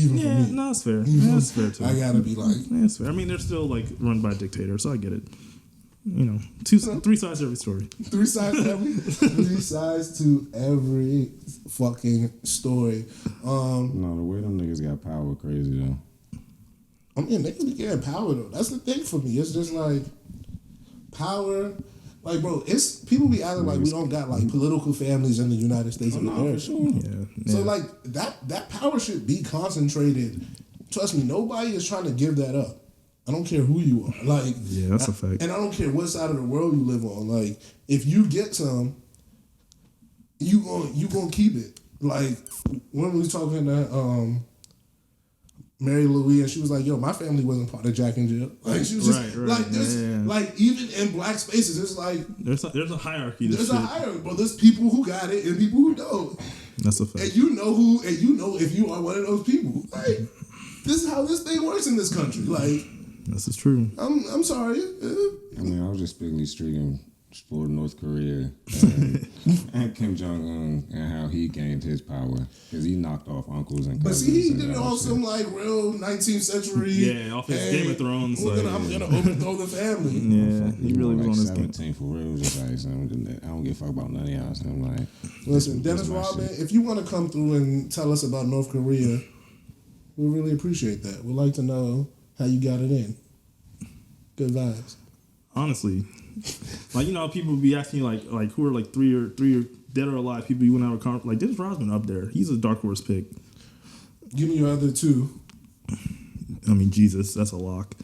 No, that's fair. That's fair too. I gotta be like, that's fair. I mean, they're still like run by a dictator, so I get it. You know, three sides to every story. Three sides to every fucking story. No, the way them niggas got power crazy though. I mean, niggas be getting power though. That's the thing for me. It's just like power. Like, bro, it's people be acting like we don't got like political families in the United States of America. Yeah. So like that power should be concentrated. Trust me, nobody is trying to give that up. I don't care who you are. Like, yeah, that's a fact. And I don't care what side of the world you live on. Like, if you get some, you gonna keep it. Like when we was talking to Mary Louise, and she was like, "Yo, my family wasn't part of Jack and Jill." Like she was just like this. Like even in black spaces, it's like there's a hierarchy. There's a hierarchy, but there's people who got it and people who don't. That's a fact. And you know if you are one of those people. Like this is how this thing works in this country. Like. This is true. I'm sorry. I mean, I was just bigly streaking for North Korea and Kim Jong-un and how he gained his power because he knocked off uncles and cousins. But see, he did it off some like real 19th century. Yeah, off his Game of Thrones. I'm gonna overthrow the family. Yeah, he really was on his game. 17 for real. Just like I don't give a fuck about none of y'all. So I'm like, listen, Dennis Rodman, if you want to come through and tell us about North Korea, we really appreciate that. We'd like to know how you got it in. Good vibes. Honestly, like people be asking you like who are like three or dead or alive people you went out of like Dennis Rodman up there. He's a dark horse pick. Give me your other two. I mean Jesus, that's a lock.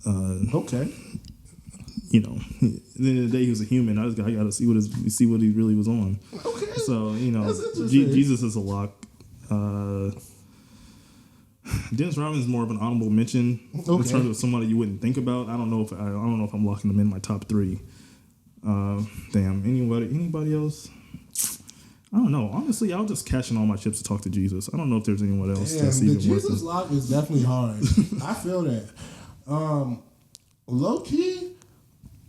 Okay. You know, at the end of the day he was a human. I got to see what he really was on. Okay. So Jesus is a lock. Dennis Rodman is more of an honorable mention in terms of somebody you wouldn't think about. I don't know if I'm locking them in my top three. Damn, anybody else? I don't know. Honestly, I'll just cash in all my chips to talk to Jesus. I don't know if there's anyone else that's even worth it. The Jesus lock is definitely hard. I feel that. Low key,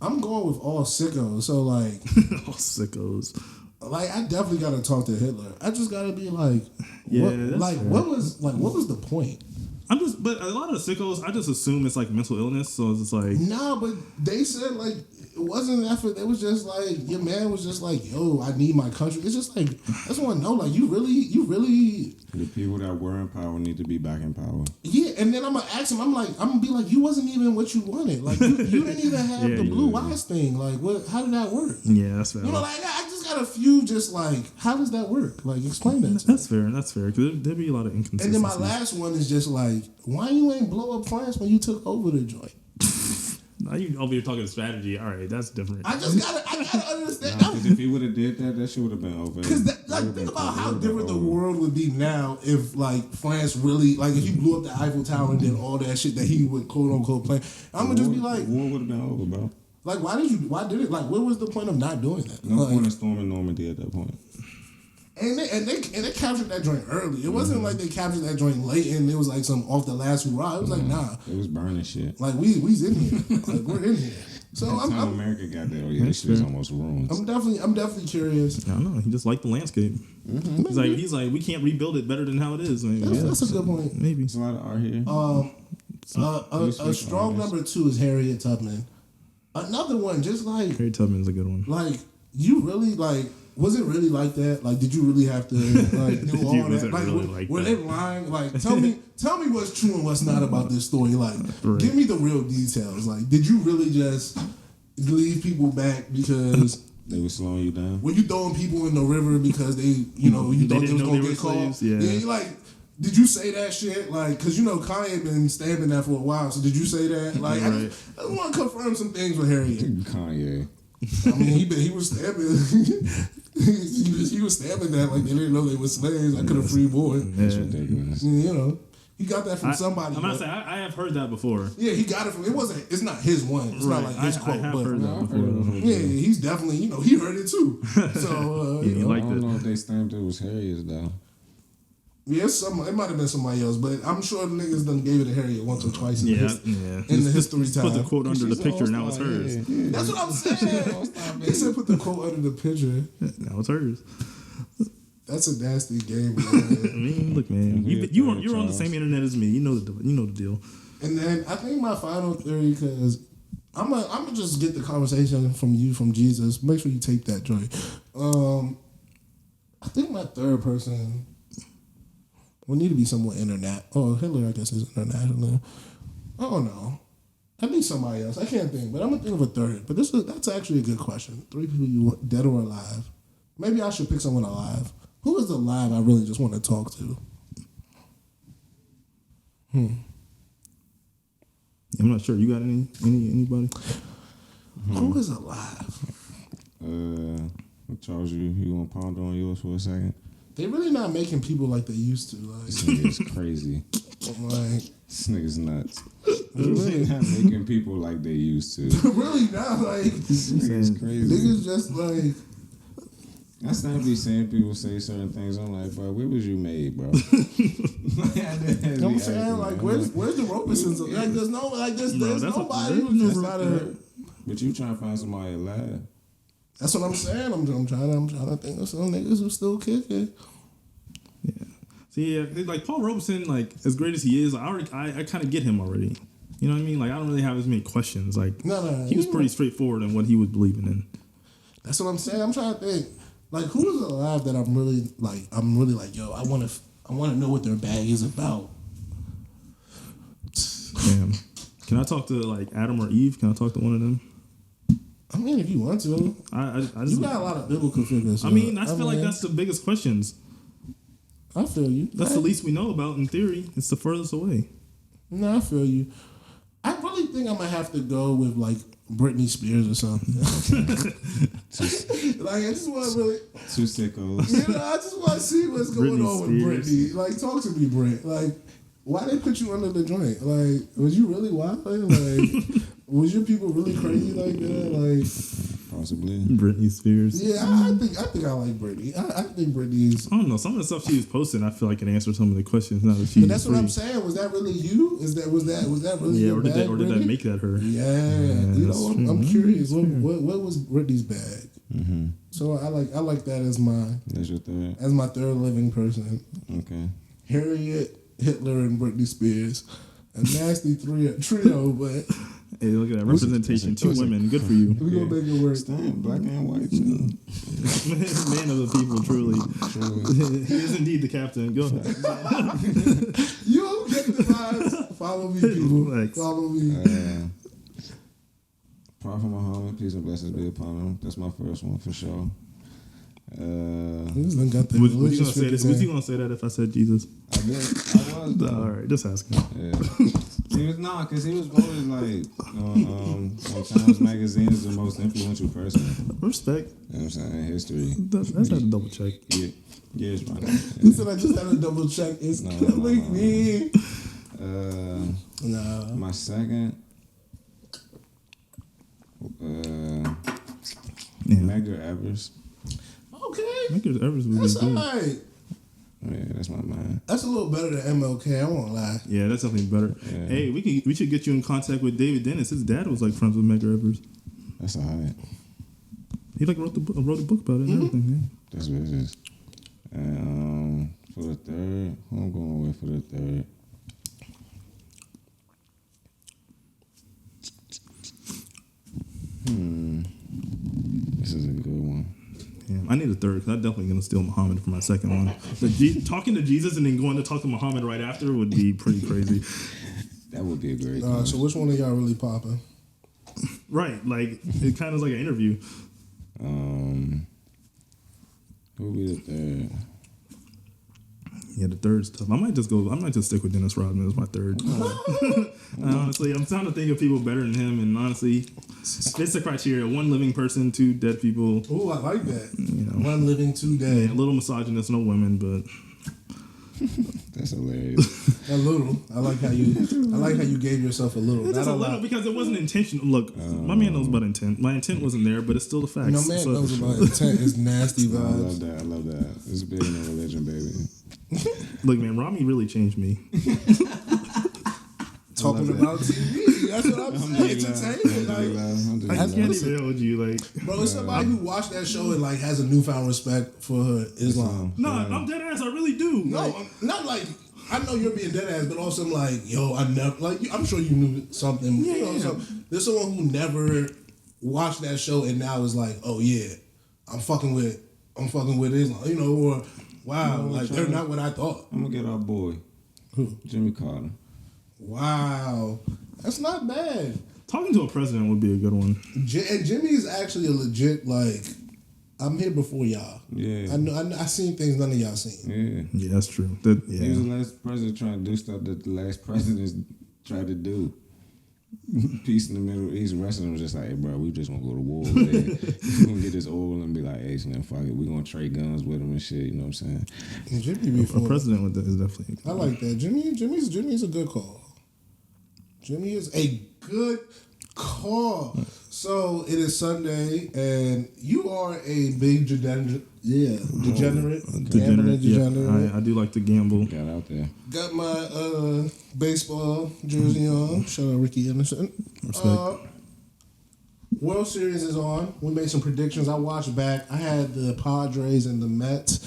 I'm going with all sickos. So like all sickos. Like I definitely gotta talk to Hitler. I just gotta be like, what was the point? But a lot of the sickos, I just assume it's like mental illness. So it's just like, nah. But they said like it wasn't an effort. It was just like your man was just like, yo, I need my country. It's just like I just want to know, like you really. The people that were in power need to be back in power. Yeah, and then I'm gonna ask him. I'm gonna be like, you wasn't even what you wanted. Like you didn't even have the blue eyes thing. Like what? How did that work? Yeah, that's fair. You know, like I just got a few. Just like, how does that work? Like explain that. That's fair. That's fair. Because there'd be a lot of inconsistencies. And then my last one is just like, why you ain't blow up France when you took over the joint? Now you're talking strategy. All right, that's different. I gotta understand. Because if he would have did that shit would have been over. Because think about how different the world would be now if like France really if you blew up the Eiffel Tower and did all that shit that he would quote unquote play. I'm gonna just be like, war would have been over, bro. Like why did it? Like what was the point of not doing that? No point of storming Normandy at that point. And they captured that joint early. It wasn't like they captured that joint late and it was like some off the last hurrah. It was like nah. It was burning shit. Like we's in here. Like we're in here. So I'm America got there. This shit is almost ruined. I'm definitely curious. I don't know. He just liked the landscape. Mm-hmm. He's like we can't rebuild it better than how it is. Maybe. That's a good point. Maybe there's a lot of art here. A strong number 2 is Harriet Tubman. Another one, just like Harriet Tubman's a good one. Like you really like. Was it really like that? Like, did you really have to like do all that? Like, really were they lying? Like, tell me what's true and what's not about this story. Like, give me the real details. Like, did you really just leave people back because they were slowing you down? Were you throwing people in the river because they, you thought they was gonna get caught? Yeah, like. Did you say that shit? Like, because Kanye been stamping that for a while. So did you say that? Like, I just want to confirm some things with Harriet. Kanye. I mean, he was stamping. he was stamping that like they didn't know they were slaves. I could have free boy. That's ridiculous. He got that from somebody. I'm not saying I have heard that before. Yeah, he got it from. It's not his one. It's not like his quote. I have heard that before. Yeah, he's definitely. He heard it too. So he liked I don't know if they stamped it was Harriet's though. Yeah, it might have been somebody else, but I'm sure the niggas done gave it to Harriet once or twice in the history time. Put the quote under the picture, now it's hers. Yeah. That's what I'm saying. He said put the quote under the picture. Now it's hers. That's a nasty game, man. I mean, look, man, you're on the same internet as me. You know the deal. And then I think my final theory, because I'm gonna just get the conversation from you, from Jesus. Make sure you take that joy. I think my third person will need to be somewhat internet. Oh, Hitler, I guess, is international. I don't know. I think somebody else. I can't think, but I'm gonna think of a third. But that's actually a good question. 3 people you want, dead or alive. Maybe I should pick someone alive. Who is alive I really just want to talk to? I'm not sure. You got anybody? Who is alive? Charles, you want to ponder on yours for a second? They really not making people like they used to. Like, this nigga's crazy. Like, this nigga's nuts. Really not making people like they used to. Really not. Like, this nigga's crazy. Niggas just like. I started be seeing people say certain things. I'm like, bro, where was you made, bro? I'm saying, like, where's the Robinsons? Like, there's nobody. But you trying to find somebody alive? That's what I'm saying. I'm trying to think of some niggas who still kicking. Yeah. See, like Paul Robeson, like as great as he is, I kind of get him already. You know what I mean? Like I don't really have as many questions. Like no, he was pretty straightforward in what he was believing in. That's what I'm saying. I'm trying to think. Like who's alive that I'm really like, yo, I want to know what their bag is about. Damn. Can I talk to like Adam or Eve? Can I talk to one of them? I mean, if you want to. I you got a lot of biblical figures. I mean, I feel like that's the biggest questions. I feel you. That's the least we know about in theory. It's the furthest away. No, I feel you. I really think I'm going to have to go with, like, Britney Spears or something. Like, I just want to really... Two sickos. You know, I just want to see what's going on with Britney. Like, talk to me, Brent. Like, why they put you under the joint? Like, was you really wild? Like, was your people really crazy like that? Like... Possibly. Britney Spears. Yeah, I think I like Britney. I think Britney is... I don't know. Some of the stuff she was posting, I feel like it answered some of the questions. Now that but that's what I'm saying. Was that really you? Was that really your bag? Yeah, or did that make that her? Yeah. You know, I'm curious. What was Britney's bag? Mm-hmm. So I like that as my... That's your third? As my third living person. Okay. Harriet, Hitler, and Britney Spears. A nasty trio, but... Hey, look at that representation. 2 women. Good for you. We gonna make it work. Damn, black and white. Man of the people, truly. He is indeed the captain. Go ahead. You get the vibes. Follow me, people. Thanks. Follow me. Prophet Muhammad, peace and blessings be upon him. That's my first one for sure. Was you gonna say that if I said Jesus? I did. I was. All right, just asking. Yeah. He was because he was voted like on Times Magazine as the most influential person. Respect. You know what I'm saying? In history. That's not a double check. Yeah, it's fine. You said I just had a double check. It's killing me. My second. Medgar Evers. Okay. Medgar Evers was good. All right. Yeah, that's my mind. That's a little better than MLK. I won't lie. Yeah, that's definitely better. Yeah. Hey, we should get you in contact with David Dennis. His dad was like friends with Medgar Evers. That's all right. He like wrote a book about it and everything. Yeah. That's what it is. And for the third, who I'm going with for the third? This is a good one. I need a third because I'm definitely gonna steal Muhammad for my second one. Talking to Jesus and then going to talk to Muhammad right after would be pretty crazy. That would be a great. So which one of y'all really popping? Right, like it kind of is like an interview. Who would be the third? Yeah, the third's tough. I might just stick with Dennis Rodman as my third. Honestly, I'm trying to think of people better than him, and honestly, fits the criteria. One living person, two dead people. Oh, I like that. You know, one living, two dead. Yeah, a little misogynist, no women, but That's hilarious. A little. I like how you gave yourself a little. it's just a little because it wasn't intentional. Look, my man knows about intent. My intent wasn't there, but it's still the facts. No man knows about intent. It's nasty vibes. I love that. It's bigger than religion, baby. Look, man, Rami really changed me. Talking about TV. That's what I'm saying. Entertainment. I can't even hold you, like, bro, it's somebody who watched that show and like has a newfound respect for Islam. No, I'm dead ass. I really do. No, Like, I'm not like. I know you're being dead ass, but also I'm like, yo, I never like. I'm sure you knew something. Yeah, You know, so there's someone who never watched that show and now is like, oh yeah, I'm fucking with Islam. You know, or wow, like they're not what I thought. I'm gonna get our boy, Who? Jimmy Carter. Wow, that's not bad. talking to a president would be a good one. And Jimmy is actually a legit like. I'm here before y'all. Yeah. I seen things none of y'all seen. Yeah. Yeah, that's true. He was the last president trying to do stuff that the last presidents tried to do. Peace in the Middle East. The rest of them was just like, hey, bro, we just gonna go to war over there. We're gonna get this oil and be like, hey, so then fuck it. We're gonna trade guns with them and shit. You know what I'm saying? And Jimmy before A president with that is definitely. I like that. Jimmy's a good call. Jimmy is a good call. So it is Sunday, and you are a big degenerate. Yeah, degenerate. Yeah, I do like to gamble. Got out there. Got my baseball jersey on. Shout out Ricky Anderson. Respect. World Series is on. We made some predictions. I watched back. I had the Padres and the Mets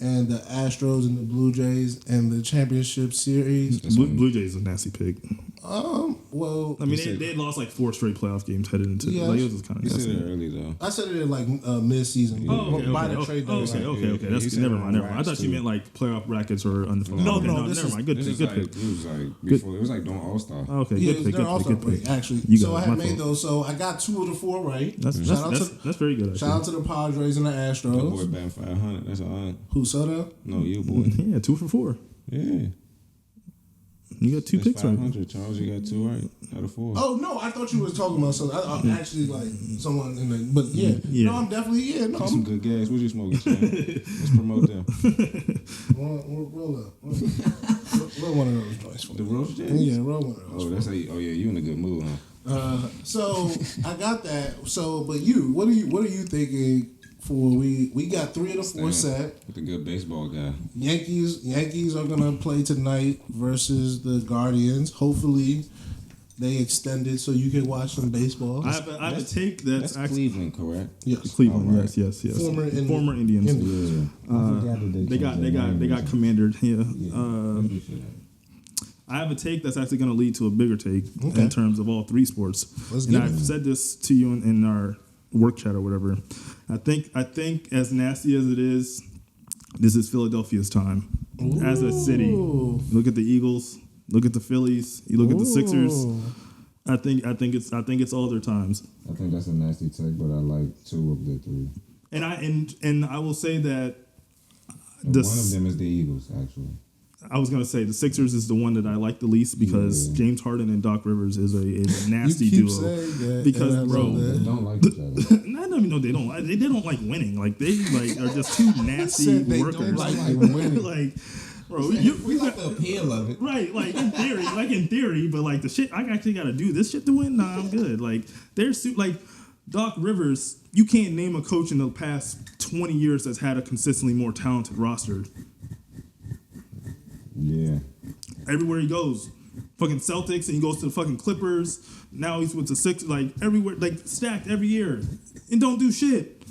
and the Astros and the Blue Jays and the championship series. Blue Jays is a nasty pick. Well, I mean, they had lost like 4 straight playoff games headed into Yes. like it was just kind of You nasty. said it early though. I said it in like mid-season. Oh, okay, By okay, the trade deadline. okay. He That's said never it mind. on I wax, thought you too. meant like playoff brackets or undefeated. No, Okay, no, this never is- mind. Good This pick. is Good like pick. it was like before. It was like doing All Star. Okay, Yeah, good pick. they're also Good break, pick. actually. You So got I it. had My made fault. those. So I got 2 of the 4 right. That's very good. Shout out Actually. to the Padres and the That boy Astros. batting 500. That's all right. Who Soto? No, you boy. Yeah, 2 for 4. Yeah. You got 2 That's picks right. 500, Charles. You got 2 right out of 4. Oh no, I thought you was talking about something. I'm actually like someone in the. But yeah, Yeah. no, I'm definitely No, Get some good gas. What you smoking, Chad? Let's promote them. roll up. Roll one of those joints for The me. roast jazz? Yeah, roll one of those. Oh, that's how you. Oh yeah, you in a good mood, huh? So I got that. So, but you, what are you thinking for? We got 3 of the 4 set. With a good baseball guy. Yankees are gonna play tonight versus the Guardians. Hopefully, they extend it so you can watch some baseball. I have a take that's That's actually Cleveland, correct? Yes. Cleveland. All right. Yes. Former Indians. Yeah. They got commandered. Yeah. I have a take that's actually going to lead to a bigger take in terms of all 3 sports. Let's and get I've it. said this to you in our work chat or whatever. I think as nasty as it is, this is Philadelphia's time as a city. Look at the Eagles. Look at the Phillies. You look at the Sixers. I think it's all their times. I think that's a nasty take, but I like 2 of the 3. And I will say that And one of them is the Eagles, actually. I was gonna say the Sixers is the one that I like the least because James Harden and Doc Rivers is a nasty you keep duo. saying that, Because and I bro, love that. They don't like each other. I don't even know they don't like. They don't like winning. Like they are just 2 nasty said they workers. don't like winning. like, bro, We like the appeal of it. right? Like in theory, but like the shit I actually got to do this shit to win. Nah, I'm good. Like like Doc Rivers. You can't name a coach in the past 20 years that's had a consistently more talented roster. Yeah. Everywhere he goes, fucking Celtics, and he goes to the fucking Clippers. Now he's with the Sixers, like everywhere, like stacked every year, and don't do shit.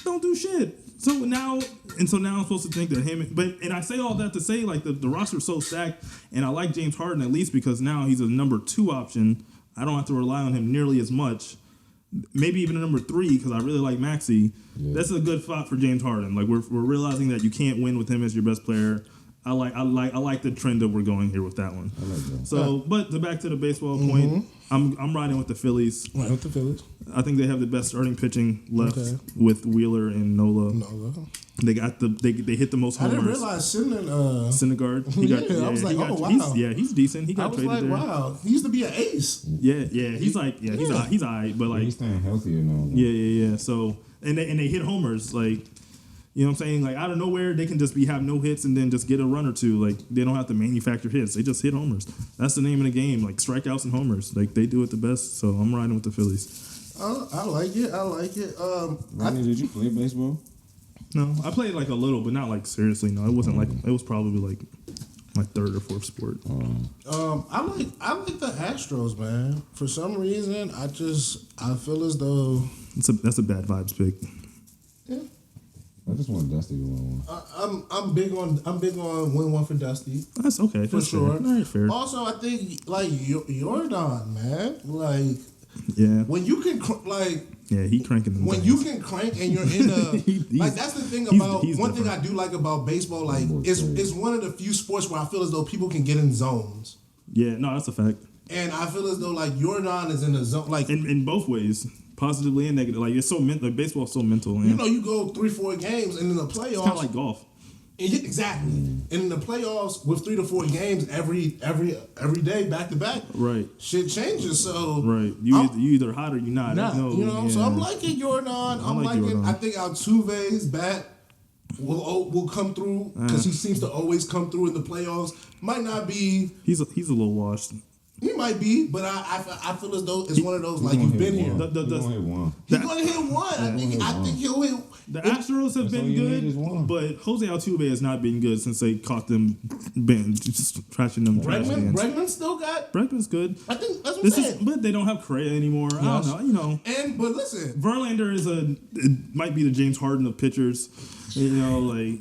Don't do shit. So now I'm supposed to think that and I say all that to say like the roster's so stacked, and I like James Harden at least because now he's a number 2 option. I don't have to rely on him nearly as much. maybe even a number 3 because I really like Maxey. Yeah. That's a good spot for James Harden. Like we're realizing that you can't win with him as your best player. I like the trend that we're going here with that one. I like that. So, but back to the baseball point, I'm riding with the Phillies. Right with the Phillies. I think they have the best starting pitching left with Wheeler and Nola. They got they hit the most homers. I didn't realize Syndergaard. I was like, wow. He's decent. He got traded there. Wow, he used to be an ace. He's alright, but like he's staying healthier now. Yeah. So and they hit homers like. You know what I'm saying? Like out of nowhere, they can just have no hits and then just get a run or two. Like they don't have to manufacture hits; they just hit homers. That's the name of the game. Like strikeouts and homers. Like they do it the best. So I'm riding with the Phillies. I like it. Rodney, did you play baseball? No, I played like a little, but not like seriously. No, it wasn't like it was probably like my 3rd or 4th sport. I like the Astros, man. For some reason, I feel as though that's a bad vibes pick. Yeah. I just want Dusty to win one. I'm big on win one for Dusty. That's okay for sure. Fair. Very fair. Also, I think like Jordan, man, like when you can he cranking them. When you can crank and you're in a like that's the thing about one thing I do like about baseball. Like it's one of the few sports where I feel as though people can get in zones. Yeah, no, that's a fact. And I feel as though like Jordan is in a zone, like in both ways. Positively and negative. Like it's so mental. Like, baseball's so mental. Man. You know, you go 3-4 games, and in the playoffs, it's kind of like golf. Exactly. And in the playoffs, with 3 to 4 games every day, back to back, right? Shit changes. So right, you either hot or you not. So I'm liking Jordan. I'm liking. Jordan. I think Altuve's bat will come through because he seems to always come through in the playoffs. Might not be. He's a little washed. He might be, but I feel as though it's one of those like you've been here. He's gonna hit one. He's gonna hit one. I think he'll hit. The Astros have been good, but Jose Altuve has not been good since they caught them just trashing them. Bregman's still got. Bregman's good. I think that's what I'm saying. But they don't have Correa anymore. Yes. I don't know. But listen, Verlander might be the James Harden of pitchers. You know, like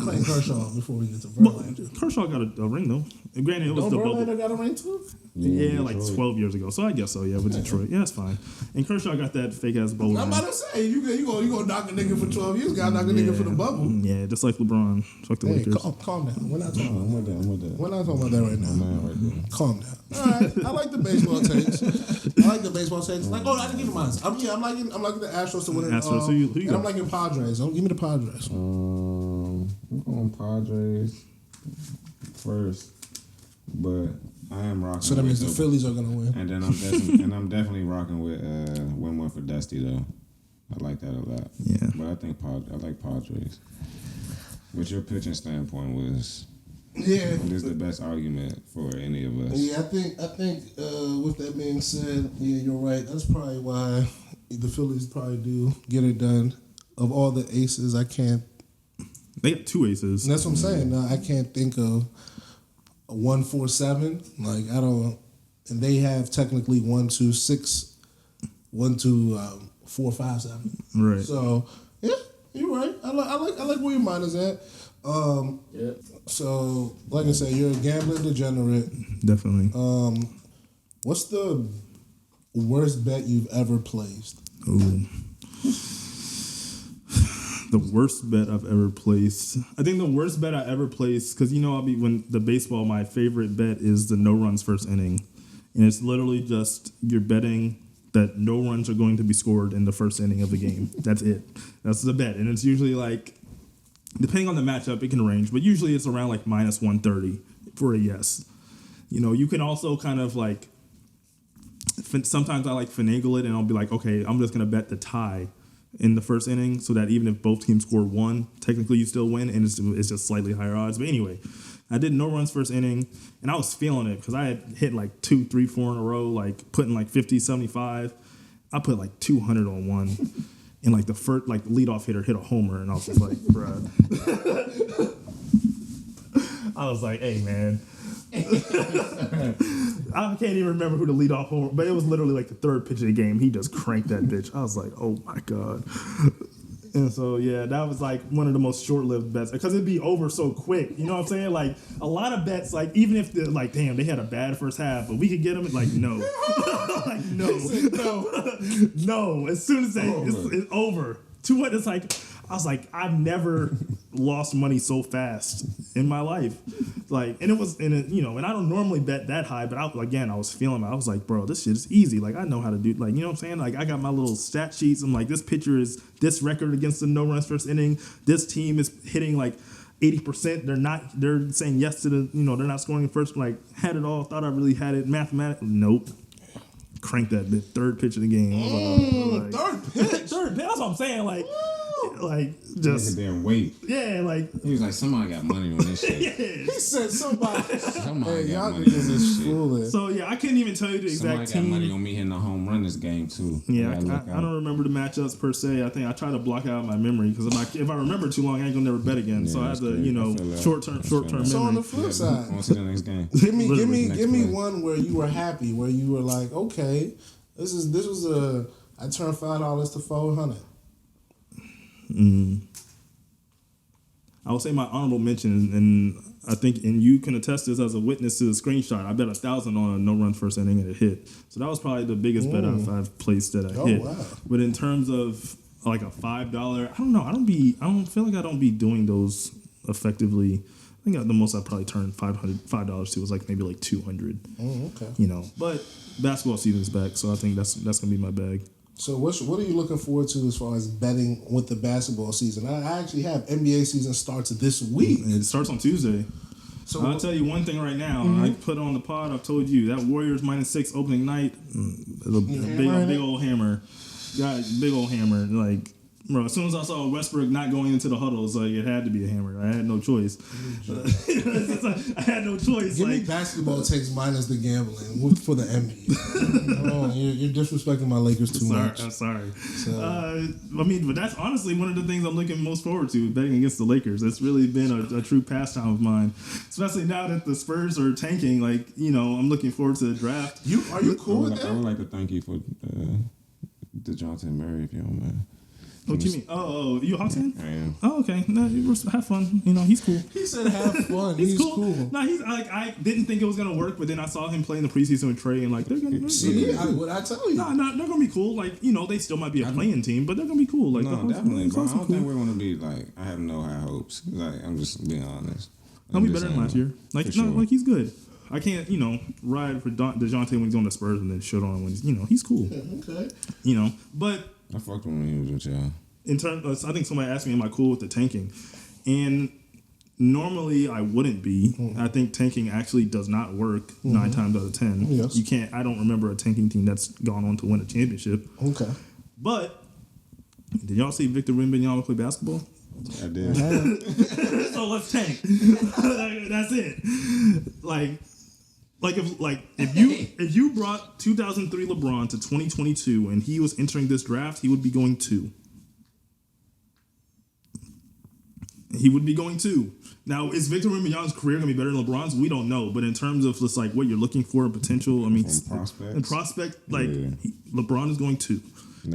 Clayton Kershaw. Before we get to Verlander, Kershaw got a ring though. Granted, it was the Verlander bubble. got a ring too. Yeah, like 12 years ago. So I guess so. Yeah, with Detroit. Yeah, that's fine. And Kershaw got that fake ass bowl. I'm about to say you gonna knock a nigga for 12 years. Got to knock a nigga for the bubble. Yeah, just like LeBron. Fuck the Lakers. Calm down. We're not talking about that. I'm with that. We're not talking about that right now. Calm down. All right. I like the baseball takes. Like, I didn't give you mine. I'm liking the Astros to win it. Astros. Who you and I'm liking Padres. Don't give me the Padres. I'm going Padres first, but I am rocking. So that means the Phillies are gonna win. And then I'm definitely rocking with win one for Dusty though. I like that a lot. Yeah. But I think I like Padres. But your pitching standpoint was this is the best argument for any of us. Yeah, I think with that being said, yeah, you're right. That's probably why the Phillies probably do get it done. Of all the aces, I can't. They got 2 aces. That's what I'm saying. No, I can't think of a 1-4-7. Like I don't, and they have technically 1-2-6, 1-2-4-5-7. Right. So yeah, you're right. I like where your mind is at. Yeah. So like I said, you're a gambling degenerate. Definitely. What's the worst bet you've ever placed? Ooh. The worst bet I've ever placed. I think the worst bet I ever placed, because when the baseball, my favorite bet is the no runs first inning. And it's literally just you're betting that no runs are going to be scored in the first inning of the game. That's it. That's the bet. And it's usually like, depending on the matchup, it can range, but usually it's around like minus 130 for a yes. You can also kind of like, sometimes I like finagle it and I'll be like, okay, I'm just going to bet the tie in the first inning so that even if both teams score 1, technically you still win and it's just slightly higher odds. But anyway, I did no runs first inning and I was feeling it because I had hit like 2, 3, 4 in a row, like putting like 50, 75. I put like 200 on one and like the first, like the leadoff hitter hit a homer and I was just like, bruh. I was like, hey man. I can't even remember who the leadoff homer, but it was literally like the 3rd pitch of the game. He just cranked that bitch. I was like, oh my God. And so, yeah, that was like one of the most short-lived bets because it'd be over so quick. You know what I'm saying? Like, a lot of bets, like, even if they're like, damn, they had a bad first half, but we could get them, like, no. Like, no. No. As soon as it's over. To what? It's like, I was like, I've never lost money so fast in my life. Like, and and I don't normally bet that high, but I was feeling it. I was like, bro, this shit is easy. Like, I know how to do, like, you know what I'm saying? Like, I got my little stat sheets. I'm like, this pitcher is this record against the no runs first inning. This team is hitting like 80%. They're saying yes to the, they're not scoring first. Like, had it all. Thought I really had it. Mathematically, nope. Crank that bit. Third pitch of the game. Third pitch. Third pitch. That's what I'm saying. Like just there and wait. Yeah, like he was like, somebody got money on this shit. Yeah. He said somebody got money on this shit. So yeah, I couldn't even tell you the exact team. Somebody got money on me hitting a home run this game too. Yeah, I don't remember the matchups per se. I think I try to block out my memory because if I remember too long, I ain't gonna never bet again. So I have to short term memory. So on the flip side, on to the next game. Give me one where you were happy, where you were like, okay, this was I turned $5 to $400. I would say my honorable mention, and I think, and you can attest this as a witness to the screenshot. I bet 1,000 on a no run first inning and it hit. So that was probably the biggest bet I've placed that I hit. Wow. But in terms of like a $5, I don't know. I don't feel like I don't be doing those effectively. I think the most I probably turned $5 to was like maybe like 200. Oh, okay. But basketball season's back, so I think that's gonna be my bag. So what are you looking forward to as far as betting with the basketball season? I actually have NBA season starts this week. It starts on Tuesday. So I'll tell you one thing right now. I put on the pod. I've told you that Warriors -6 opening night. Big old hammer. Yeah, big old hammer. Like, bro, as soon as I saw Westbrook not going into the huddle, it's like it had to be a hammer. I had no choice. I had no choice. Give me basketball takes minus the gambling for the NBA. You're disrespecting my Lakers too much. I'm sorry. So. But that's honestly one of the things I'm looking most forward to, betting against the Lakers. It's really been a true pastime of mine, especially now that the Spurs are tanking. Like, I'm looking forward to the draft. Are you cool with that? I would like to thank you for DeJounte Murray, if you don't mind. What you mean? Oh, you a Hawks fan? I am. Oh, okay. No, have fun. He's cool. He said have fun. he's cool. No, he's like, I didn't think it was gonna work, but then I saw him play in the preseason with Trey, and like they're gonna. See, what I tell you? No, they're gonna be cool. Like, they still might be a playing team, but they're gonna be cool. Like, no, definitely. Bro, I don't think we're gonna be like. I have no high hopes. Like, I'm just being honest. I'll be better than last year. Like, sure. Like he's good. I can't, ride for DeJounte when he's on the Spurs and then shit on him when he's cool. Okay. But I fucked with him when he was with y'all. In terms, I think somebody asked me, "Am I cool with the tanking?" And normally I wouldn't be. I think tanking actually does not work 9 times out of 10. Yes. You can't. I don't remember a tanking team that's gone on to win a championship. Okay. But did y'all see Victor Wembanyama play basketball? I did. So let's tank. That's it. If you brought 2003 LeBron to 2022 and he was entering this draft, he would be going 2. He would be going 2. Now, is Victor Wembanyama's career going to be better than LeBron's? We don't know. But in terms of just like what you're looking for in potential, I mean, in prospect, LeBron is going 2.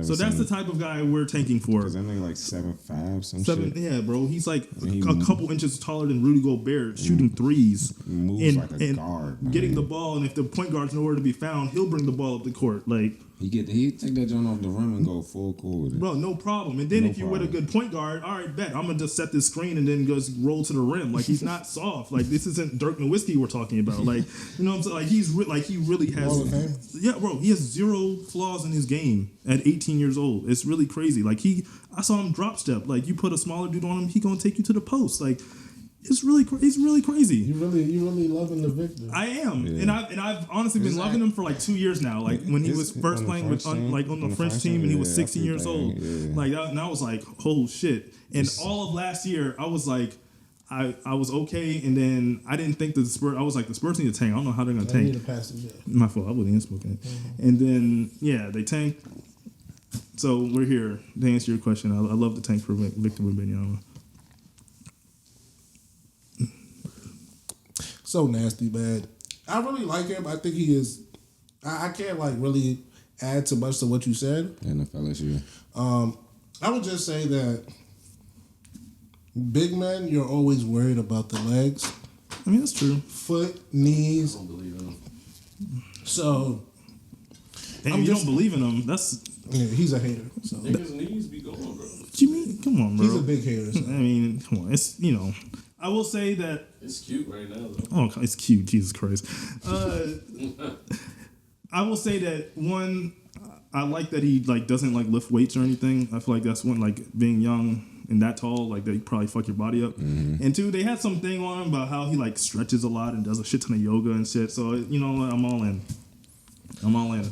So that's the type of guy we're tanking for. Is that nigga like 7'5", some shit? Yeah, bro. He's like a couple inches taller than Rudy Gobert, shooting threes. Moves like a guard. Getting the ball, and if the point guard's nowhere to be found, he'll bring the ball up the court. Like, he take that joint off the rim and go full court with it. Bro, no problem. And then if you're with a good point guard, all right, bet. I'm going to just set this screen and then just roll to the rim. Like, he's not soft. Like, this isn't Dirk Nowitzki we're talking about. Like, you know what I'm saying? Like, he really has... Yeah, bro. He has 0 flaws in his game at 18 years old. It's really crazy. Like, I saw him drop step. Like, you put a smaller dude on him, he going to take you to the post. Like... It's really crazy. You really loving the Victor. I am, and I've honestly been loving him for like 2 years now. Like when he was first playing on the French team, and he was 16 years old. Like that, and I was like, oh shit! And all of last year, I was like, I was okay, and then I didn't think the Spurs. I was like, the Spurs need to tank. I don't know how they're gonna tank. Need a passage, My fault. I wasn't even smoking. And then they tanked. So we're here to answer your question. I love the tank for Victor Wembanyama. So nasty, man. I really like him. I think he is. I can't like really add too much to what you said. NFL issue. I would just say that big men, you're always worried about the legs. I mean, that's true. Foot, knees. I don't believe in him. So, Damn, you don't believe in him. That's yeah, he's a hater. So. Niggas' knees be going, bro. what you mean? Come on, bro. He's a big hater. So. I mean, come on. It's I will say that. It's cute right now, though. Oh, it's cute. Jesus Christ. I will say that one, I like that he like doesn't like lift weights or anything. I feel like that's one, like being young and that tall, like they probably fuck your body up. Mm-hmm. And two, they had some thing on him about how he like stretches a lot and does a shit ton of yoga and shit. So I'm all in.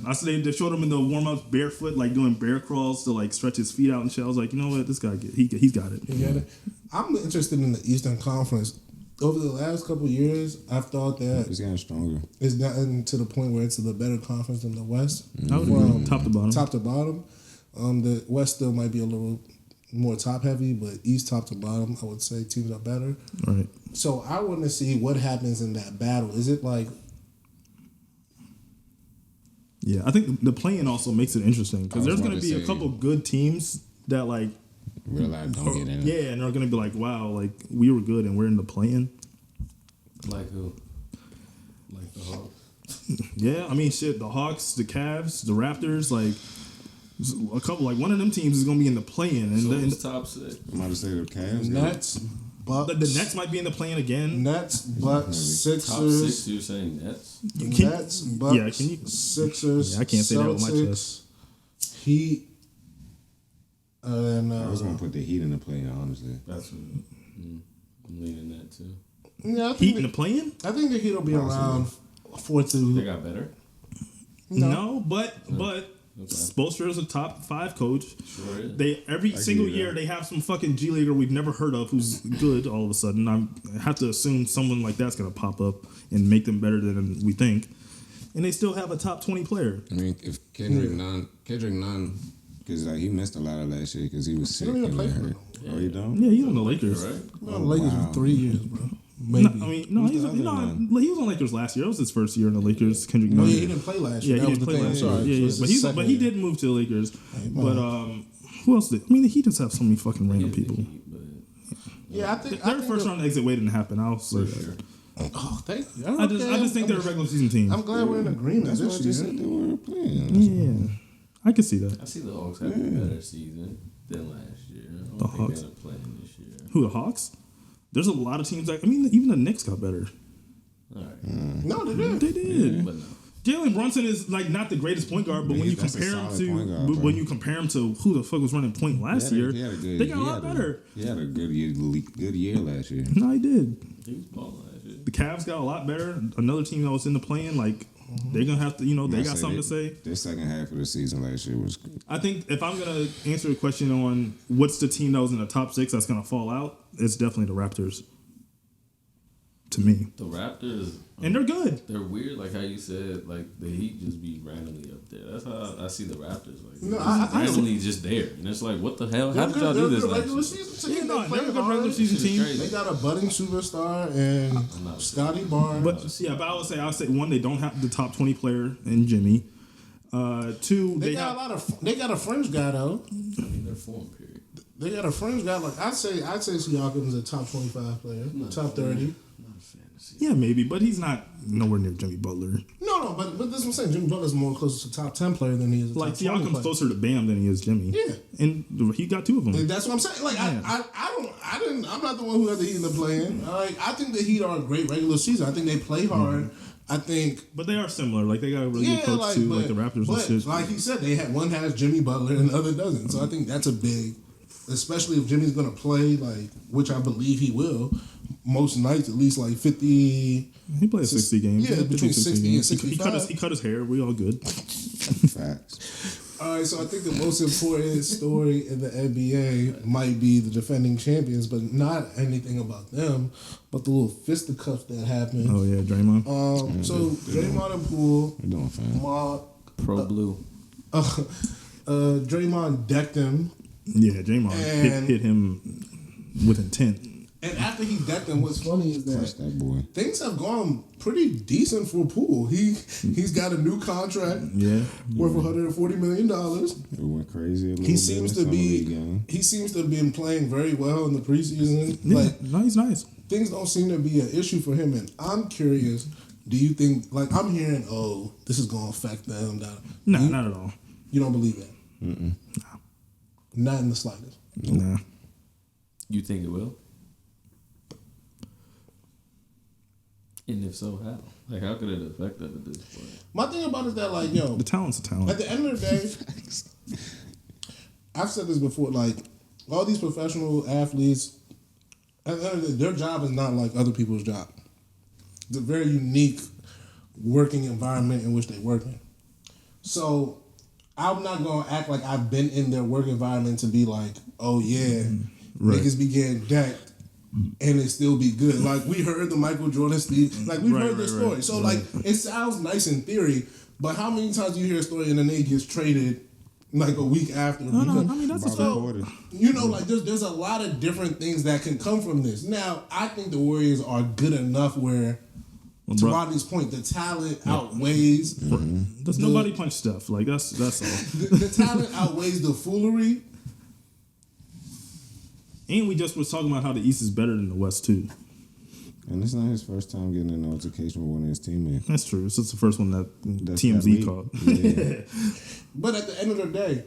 I said they showed him in the warm ups barefoot, like doing bear crawls to like stretch his feet out and shit. I was like, you know what, this guy he's got it. You got it. I'm interested in the Eastern Conference. Over the last couple of years, I've thought that It's getting stronger. it's gotten to the point where it's the better conference than the West. I would agree. Top to bottom. Top to bottom. The West still might be a little more top heavy, but East top to bottom, I would say teams are better. All right. So I want to see what happens in that battle. Is it like Yeah, I think the play-in also makes it interesting because I there's was going to about be to a say- couple good teams that like Real life don't get in it. yeah, and they're going to be like, wow, like we were good and we're in the play-in. Like who? Like the Hawks? Yeah, I mean, shit, the Hawks, the Cavs, the Raptors, like a couple, like one of them teams is going to be in the play-in, and So then who's top six? I'm about to say the Cavs. Nets, Bucks? the Nets might be in the play-in again. Nets, Bucks, Top Sixers. 6, you're saying Nets? Nets, Bucks, yeah, can you- Sixers. Yeah, I can't say that with my Celtics, Heat, and I was gonna put the Heat in the play, honestly. That's what I'm leaning that too. yeah, I Heat think in the play-in? I think the Heat will be around 4-2. They got better? No, but Okay. Spoelstra is a top 5 coach. Sure is. They every single you that. year they have some fucking G leaguer we've never heard of who's good. All of a sudden, I have to assume someone like that's gonna pop up and make them better than we think. And they still have a top 20 player. I mean, if Kendrick Nunn, because like he missed a lot of last year because he was sick don't even and play got for hurt. Oh, you don't? Yeah, he's on the Lakers. Right? Well, the Lakers wow. for 3 years, bro. No, Maybe. I mean, no, Who's he's the other one? he was on Lakers last year. It was his first year in the Lakers. Kendrick no, Nunn. yeah, he didn't play last year. Yeah, That he was didn't the play thing. last I'm year. sorry. Yeah, So yeah. it's But his he second but he year. did move to the Lakers. But who else did? I mean, he just have so many fucking random people. Yeah, I think Their first round exit way didn't happen. I'll say that. Oh, thank you. I just think they're a regular season team. I'm glad we're in agreement. That's what I this just year. said they were playing. Yeah, I can see that. I see the Hawks having a better season than last year. I don't think Hawks? they're playing this year. Who, the Hawks? There's a lot of teams that, I mean, even the Knicks got better. All right. No, they did. They did. But no. Jalen Brunson is like not the greatest point guard, but when you That's a compare him solid to point guard, bro. when you compare him to who the fuck was running point last year, they got a lot better. He had a good year last year. No, he did. He was balling last year. The Cavs got a lot better. Another team that was in the play-in, like they're gonna have to, they got something to say. Their second half of the season last year was good. I think if I'm gonna answer a question on what's the team that was in the top 6 that's gonna fall out, it's definitely the Raptors. To me, The Raptors, and they're good. they're weird. Like how you said, like the Heat just be randomly up there. That's how I see the Raptors. Like No, they're I- just randomly just there, and it's like, what the hell? How did y'all do this last regular year? season team. Yeah, no, They play they're a good hard. regular season Shit is team. crazy. They got a budding superstar and not Scotty Barnes. But yeah, but I would say one, they don't have the top 20 player in Jimmy. Two, they they got have a lot of. They got a fringe guy though. I mean, their form period. They got a fringe guy. Like I'd say Siakam's a top 25 player, top 30. Not a fantasy. yeah, maybe, but he's not nowhere near Jimmy Butler. No, but this is what I'm saying. Jimmy Butler's more closer to top 10 player than he is a Like top 20 Siakam's player. closer to Bam than he is Jimmy. Yeah. And he got 2 of them. And that's what I'm saying. Like I'm not the one who had the Heat in the play-in. Like I think the Heat are a great regular season. I think they play hard. I think But they are similar. Like they got a really good coach like, too, but, like the Raptors but and shit. like he said, they had one has Jimmy Butler and the other doesn't. So I think that's a big, especially if Jimmy's gonna play like, which I believe he will, most nights at least like 50. He played 60 games. Yeah, 50, between 60 and games. 65. He cut his hair. We all good. Facts. All right, so I think the most important story in the NBA might be the defending champions, but not anything about them, but the little fisticuffs that happened. Oh yeah, Draymond. So Draymond and Poole, We're doing fine. Pro blue. Draymond decked him. Yeah, Draymond And- hit him with intent. And after he decked him, what's funny is Touch that that boy. things have gone pretty decent for Poole. He's got a new contract worth $140 million. It went crazy a little He bit. seems in to the league game. have been playing very well in the preseason. Yeah, Like no, he's nice. things don't seem to be an issue for him. And I'm curious, do you think, like I'm hearing, oh, this is going to affect them? No, not at all. You don't believe that? No. Not in the slightest. Nah. You think it will? And if so, how? Like, how could it affect them at this point? My thing about it is that, like, yo, The talent's a talent. at the end of the day, I've said this before, like, all these professional athletes, at the end of the day, their job is not like other people's job. It's a very unique working environment in which they work in. So I'm not going to act like I've been in their work environment to be like, oh, yeah, niggas be getting decked and it still be good. Like, we heard the Michael Jordan speech. Like, we've heard this story. So, like, it sounds nice in theory, but how many times do you hear a story and then they gets traded like a week after? No, I mean, that's a So, you know, like, there's a lot of different things that can come from this. Now, I think the Warriors are good enough where, to Rodney's point, the talent outweighs. Does nobody punch stuff? Like, that's all. The talent outweighs the foolery. And we just was talking about how the East is better than the West, too. And it's not his first time getting an altercation with one of his teammates. That's true. It's just the first one that That's TMZ that called. Yeah. But at the end of the day,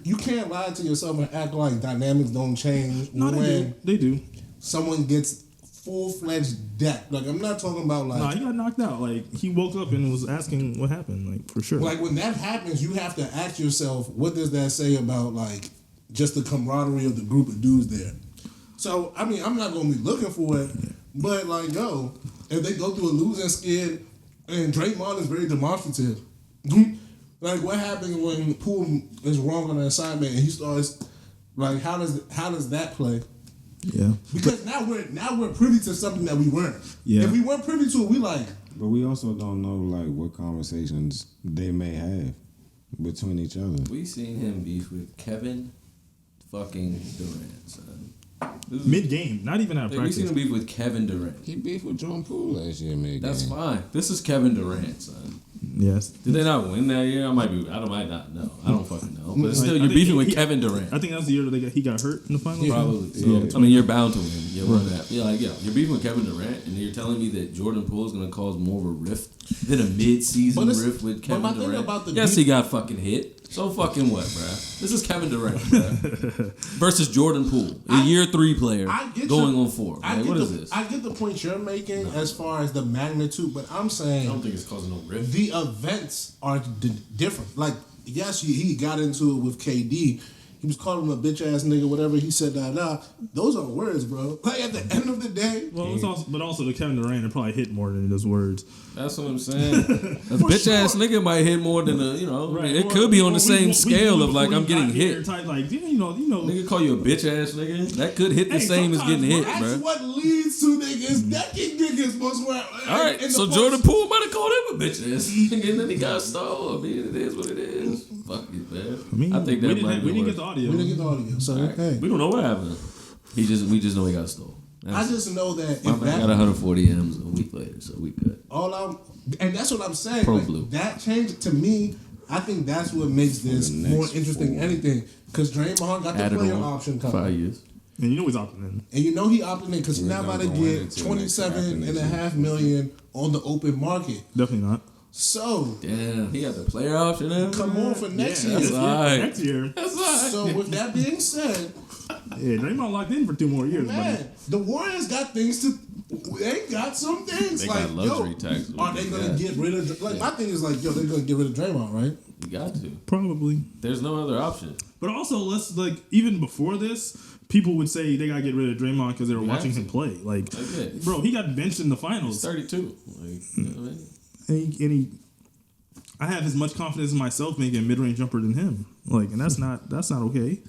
you can't lie to yourself and act like dynamics don't change No, when they do. someone gets full-fledged decked. Like, I'm not talking about like... Nah, he got knocked out. Like, he woke up and was asking what happened, like, for sure. Like, when that happens, you have to ask yourself, what does that say about, like, just the camaraderie of the group of dudes there? So, I mean, I'm not going to be looking for it, but, like, yo, if they go through a losing skid, and Draymond is very demonstrative. Like, what happens when Poole is wrong on an assignment and he starts, like, how does that play? Yeah. Because now we're privy to something that we weren't. Yeah. If we weren't privy to it, we like... But we also don't know like what conversations they may have between each other. We seen him beef with Kevin fucking Durant, son. Mid-game, not even at We practice. seen him beef with Kevin Durant. He beefed with Jordan Poole last year, man. That's fine. This is Kevin Durant, son. Yes. Did they not win that year? I might not know. I don't fucking know. But still, I you're think beefing with Kevin Durant. I think that's the year that he got hurt in the finals. Probably. So, Yeah. I mean, you're bound to win. You're like, you're beefing with Kevin Durant, and you're telling me that Jordan Poole is going to cause more of a rift than a mid-season rift with Kevin my thing Durant. about the Yes, he got fucking hit. So fucking what, bruh? This is Kevin Durant, bruh. Versus Jordan Poole, a year 3 player going on 4. Like, what is this? I get the point you're making as far as the magnitude, but I'm saying I don't think it's causing no rift. the events are different. Like, yes, he got into it with KD. He was calling him a bitch ass nigga, whatever he said. Those are words, bro. Like, at the end of the day, Well, it's also, but also the Kevin Durant it probably hit more than those words. That's what I'm saying. A bitch ass nigga might hit more than a, Right. I mean, it could be on the same scale of like I'm getting hit. Type, like, you know. Nigga call you a bitch ass nigga. That could hit the Hey, same as getting hit, that's bro. what leads to niggas decking niggas most well. All right, so Jordan Poole might have called him a bitch ass nigga, and then he got stole. I mean, it is what it is. Fuck it, man. I think that we didn't get the audio. We didn't get the audio, so Right. okay. We don't know what happened. We just know he got stole. I just know that My if man got that 140 M's a week later, so we good. and that's what I'm saying. Pro like, blue. That change to me. I think that's what makes this the more next interesting than anything. Because Draymond got the Added player on option 5 coming. years. And you know he's opting in. And you know he opted in because he's We're not about not to going get into next $27.5 million on the open market. Definitely not. So Damn, he got the player option in. come on for next Yeah, year. That's all right. Next year. That's all right. So with that being said, Yeah, Draymond locked in for 2 more years, buddy. man, the Warriors got things to. They got some things They like got luxury yo, tax. are they gonna get rid of? Like my thing is like yo, they're gonna get rid of Draymond, right? You got to. Probably. There's no other option. But also, let's like even before this, people would say they gotta get rid of Draymond because they were watching him play. Like, Okay. bro, he got benched in the He's finals, 32. Like, you know what I mean? and he I have as much confidence in myself making a mid-range jumper than him. Like, and that's not okay.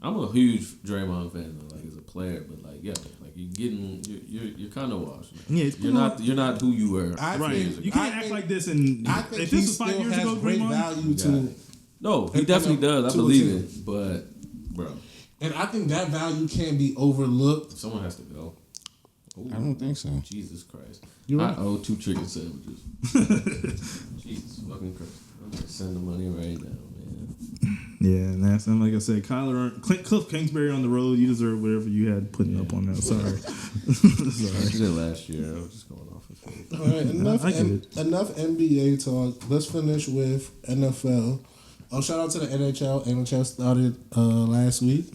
I'm a huge Draymond fan though, like as a player, but like like you're kind of washed. Yeah, it's You're not who you were. I Right. think- You can't I act think- like this. And I think if he this was still 5 years has ago, great Draymond, value got to. it. No, he You definitely know, does. I to a believe team. it, but bro, And I think that value can't be overlooked. Someone has to go. Ooh, I don't think so. Jesus Christ. You're right. I owe 2 chicken sandwiches. Jesus fucking Christ. I'm going to send the money right now, man. Yeah, and that's and like I said, Cliff Kingsbury on the road. You deserve whatever you had putting up on that. Sorry. I did it last year. I was just going off of faith. All right, enough I NBA talk. Let's finish with NFL. Oh, shout out to the NHL. NHL started last week.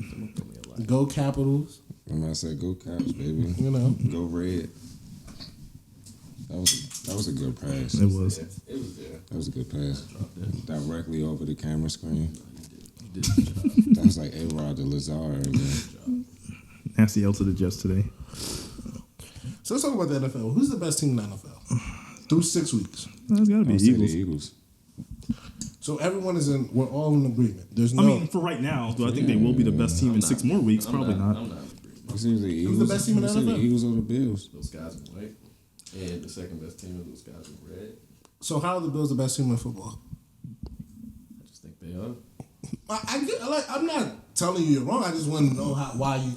Go Capitals. And I said, go Caps, baby. You know. Go Red. That was a good pass. It was. It was there. That was a good pass. Directly over the camera screen. You did a good job. That was like A-Rod to Lazard. Nasty L to the Jets today. So let's talk about the NFL. Who's the best team in the NFL? Through 6 weeks. That's got to be I'll say Eagles. the Eagles. So everyone is in. We're all in agreement. There's no. I mean, for right now, do I think they will be the best team in 6 more weeks? Probably not. I'm not. You see the Eagles. Who's the best team in the You see NFL? The Eagles or the Bills. Those guys in white. And the second best team are those guys in red. So how are the Bills the best team in football? I just think they are. I get, like, I'm not telling you you're wrong. I just want to know why you.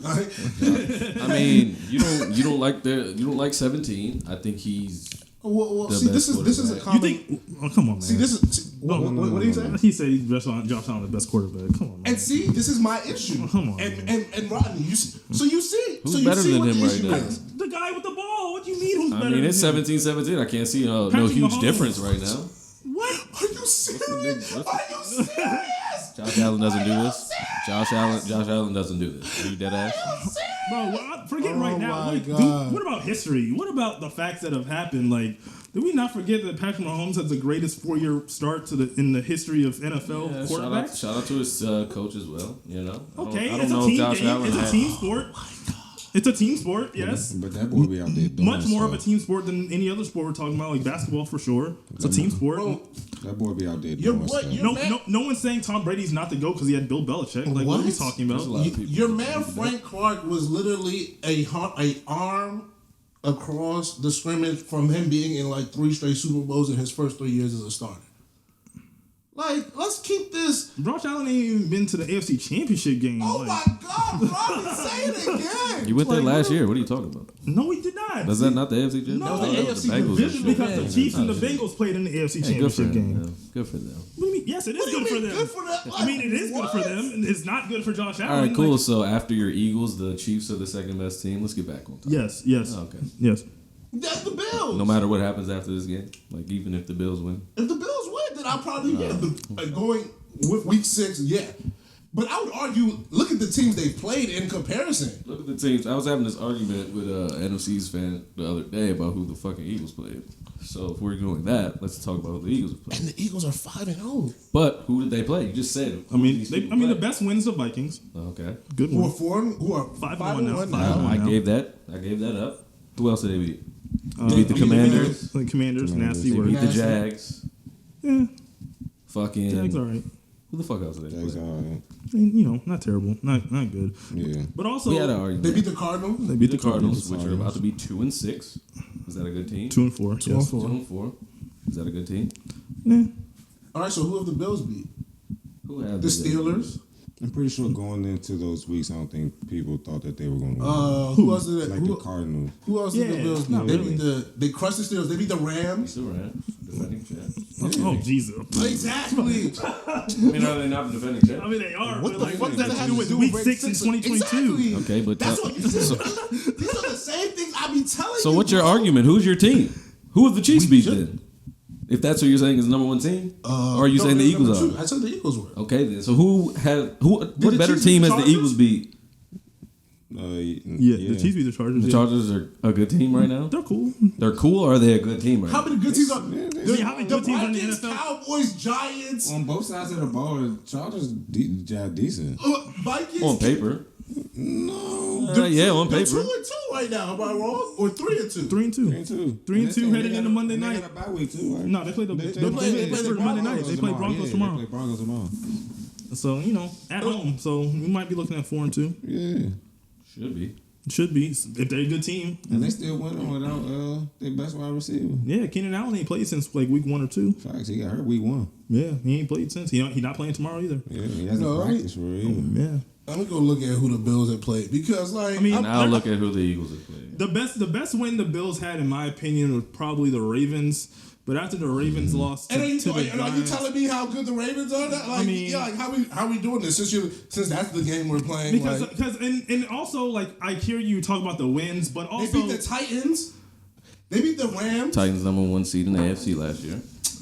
I mean, you don't like 17. I think he's well, the see, best this is a quarterback. You common. think? Oh, come on, man. See, this is what do you say? He said he's Josh Allen, the best quarterback. Come on, man. And see, this is my issue. Come on, and Rodney, you see, so you see, Who's so you better see than what him the right issue now? is. The guy with the ball. What do you mean? Who's better? I mean, than it's him? 17-17. I can't see no Patrick huge Mahomes. difference right now. What? Are you serious? Are you serious? Josh Allen doesn't do this. Josh Allen doesn't do this. Are you dead ass? Bro, forget Oh right now. my Like, God. dude, what about history? What about the facts that have happened? Like, did we not forget that Patrick Mahomes has the greatest 4-year start in the history of NFL Yeah, quarterbacks? shout out to his coach as well. You know. Okay, I it's don't a know team if Josh game. Allen It's a had- team sport. It's a team sport, yes. But that boy be out there doing Much more of a stuff. team sport than any other sport we're talking about, like basketball for sure. It's a team sport. Bro, That boy be out there Your doing boy- stuff. your- No one's saying Tom Brady's not the GOAT because he had Bill Belichick. Like, what are we What? talking about? There's a lot of people. your man Frank Clark was literally a arm across the scrimmage from him being in like 3 straight Super Bowls in his first 3 years as a starter. Like, let's keep this. Josh Allen ain't even been to the AFC Championship game. Oh Like, my God, Robbie, say it again. You went there Like, last what? year. What are you talking about? No, he did not. Was that not the AFC Championship? No, that was the AFC Bengals division This is and because shit. the Chiefs and the Oh, shit. Bengals played in the AFC Hey, good for Championship game. them. Good for them. What do you mean? Yes, it is What do you good for mean them. good for them? I mean, it is good for What? them. And it's not good for Josh Allen. All right, cool. Like, So after your Eagles, the Chiefs are the second best team. Let's get back on top. yes. Oh, okay. Yes. That's the Bills. No matter what happens after this game, like even if the Bills win, If the Bills win, then I'll probably going with week 6, yeah. But I would argue, look at the teams they played in comparison. look at the teams. I was having this argument with NFC's fan the other day about who the fucking Eagles played. So if we're doing that, let's talk about who the Eagles have played. And the Eagles are 5-0. But who did they play? You just said. I mean, These people the play. best wins the Vikings. Okay. Good Who are one. who are 5-1 now. 5-1 5-1. I now. gave that up. Who else did they beat? They beat the Commanders. The Commanders, nasty They word. beat the Nasty. Jags. Yeah, Fucking. Jags all right. Who the fuck else did they Jags play? all right. I mean, you know, not terrible, not good. Yeah. But also, We had an argument. They beat the Cardinals. they beat the Cardinals, which are about to be 2-6. Is that a good team? 2-4. 2-4. 2-4. Is that a good team? Yeah. All right, so who have the Bills beat? Who had The Steelers. I'm pretty sure going into those weeks, I don't think people thought that they were going to win. Who else did like the Cardinals. Who else did the Yeah, Bills not beat? They really. beat they crushed the Steelers. They beat the Rams. Still right. Defending champ. Oh, Jesus. Exactly. I mean, are they not the defending champ? I mean, they are. What but the like, fuck what does that have to do with week 6 in 2022? Exactly. Okay, but That's tell- what you said. These are the same things I be telling you. So what's your bro. argument? Who's your team? Who have the Chiefs beat then? If that's what you're saying is the number one team, or are you No, saying the they're Eagles number are? 2. I said the Eagles were. Okay, then. So what the better Chiefs team beat has the the Eagles Chargers? beat? Yeah, the Chiefs beat the Chargers. The yeah. Chargers are a good team right now. They're cool. They're cool, or are they a good team right How now? many good teams are Yeah, how many good teams are in the Vikings, NFL? Cowboys, Giants, On both sides of the ball, the Chargers decent. Vikings. On paper, No. yeah, on They're paper. 2-2 right now. Am I wrong? Or 3-2? 3-2. 3-2 heading into Monday night. They got a bye week too, right? No, they play the play the Monday night. They play Broncos tomorrow. They play Broncos tomorrow. So at home. So we might be looking at 4-2. Yeah. Should be. Should be if they're a good team. And they still winning without their best wide receiver. Yeah, Keenan Allen ain't played since like week 1 or 2. Facts, he got hurt week 1. Yeah, he ain't played since. He not playing tomorrow either. Yeah, he hasn't No, practiced for real. Yeah. Let me go look at who the Bills have played because, like, Now look at who the Eagles have played. The best win the Bills had, in my opinion, was probably the Ravens. But after the Ravens lost to the Giants, are you telling me how good the Ravens are? How we doing this since that's the game we're playing? Because and also, like, I hear you talk about the wins, but also they beat the Titans. They beat the Rams. Titans #1 seed in the AFC last year.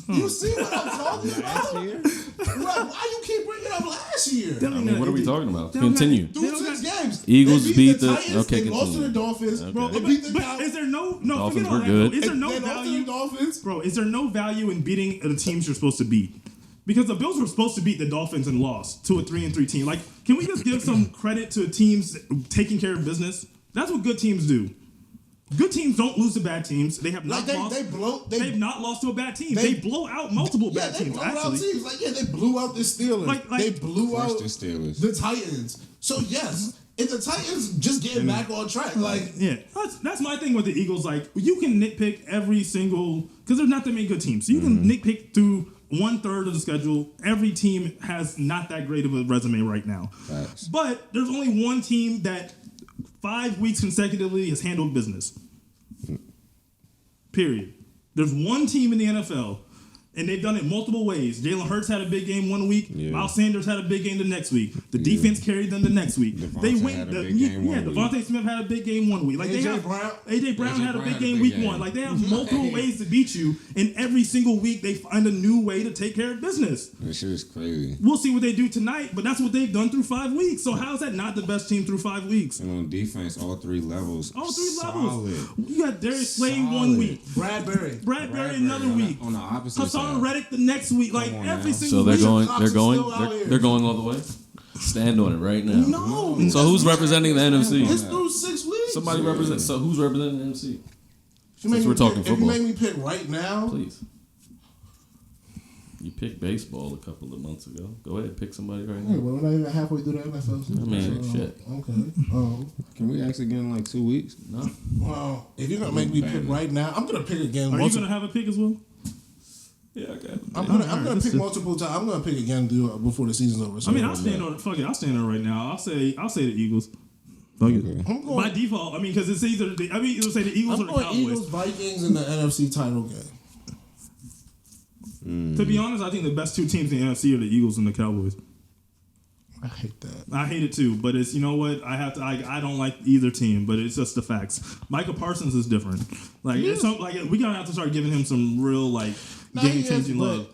You see what I'm talking about? Last year? Why you keep bringing up last year? What are we talking about? Continue. Through 6 games. Eagles beat the Titans. okay. They lost to the Continue. Dolphins. Okay. Bro, they beat the but is there no Dolphins forget all were that, good. though. Is there no they lost to value, the Dolphins? bro? Is there no value in beating the teams you're supposed to beat? Because the Bills were supposed to beat the Dolphins and lost to a 3-3 team. Like, can we just give some credit to teams taking care of business? That's what good teams do. Good teams don't lose to bad teams. They have not lost. They've not lost to a bad team. They blow out multiple bad teams. Actually, they blew out the Steelers. They blew out the Steelers, the Titans. So yes, if the Titans just getting back on track, that's my thing with the Eagles. Like, you can nitpick every single because there's not that many good teams. So you can nitpick through 1/3 of the schedule. Every team has not that great of a resume right now. Facts. But there's only one team that 5 weeks consecutively has handled business. Period. There's one team in the NFL, and they've done it multiple ways. Jalen Hurts had a big game one week. Yeah. Miles Sanders had a big game the next week. The defense carried them the next week. Devontae Smith had a big game one week. Like AJ Brown had a big game week 1. Like, they have multiple ways to beat you, and every single week they find a new way to take care of business. That shit is crazy. We'll see what they do tonight, but that's what they've done through 5 weeks. So how is that not the best team through 5 weeks? And on defense, all 3 levels. Solid. You got Darius Slay 1 week. Bradbury another week. On the opposite Hassan side. Reddick the next week. Like, every single so week. they're going all the way. Stand on it right now. No. So who's representing the NFC? It's through 6 weeks. Somebody represents. So who's representing the NFC? Since we're talking football. If you make me pick right now, please. You picked baseball a couple of months ago. Go ahead, pick somebody right now. Hey, well, we're not even halfway through the NFL season. I mean, shit. Okay. Can we actually get in like 2 weeks? No. Well, if you're gonna make me pick right now, I'm gonna pick again. Are you gonna have a pick as well? Yeah, I got it. I'm gonna pick multiple times. I'm gonna pick again before the season's over. So I'll stand on it. Fuck it. I'll stand on it right now. I'll say the Eagles. Okay. By default, because it's either you'll say the Eagles or the Cowboys. Eagles, Vikings in the NFC title game. To be honest, I think the best 2 teams in the NFC are the Eagles and the Cowboys. I hate that. I hate it too, but it's, you know what? I don't like either team, but it's just the facts. Micah Parsons is different. Like, we gotta have to start giving him some real game changing love.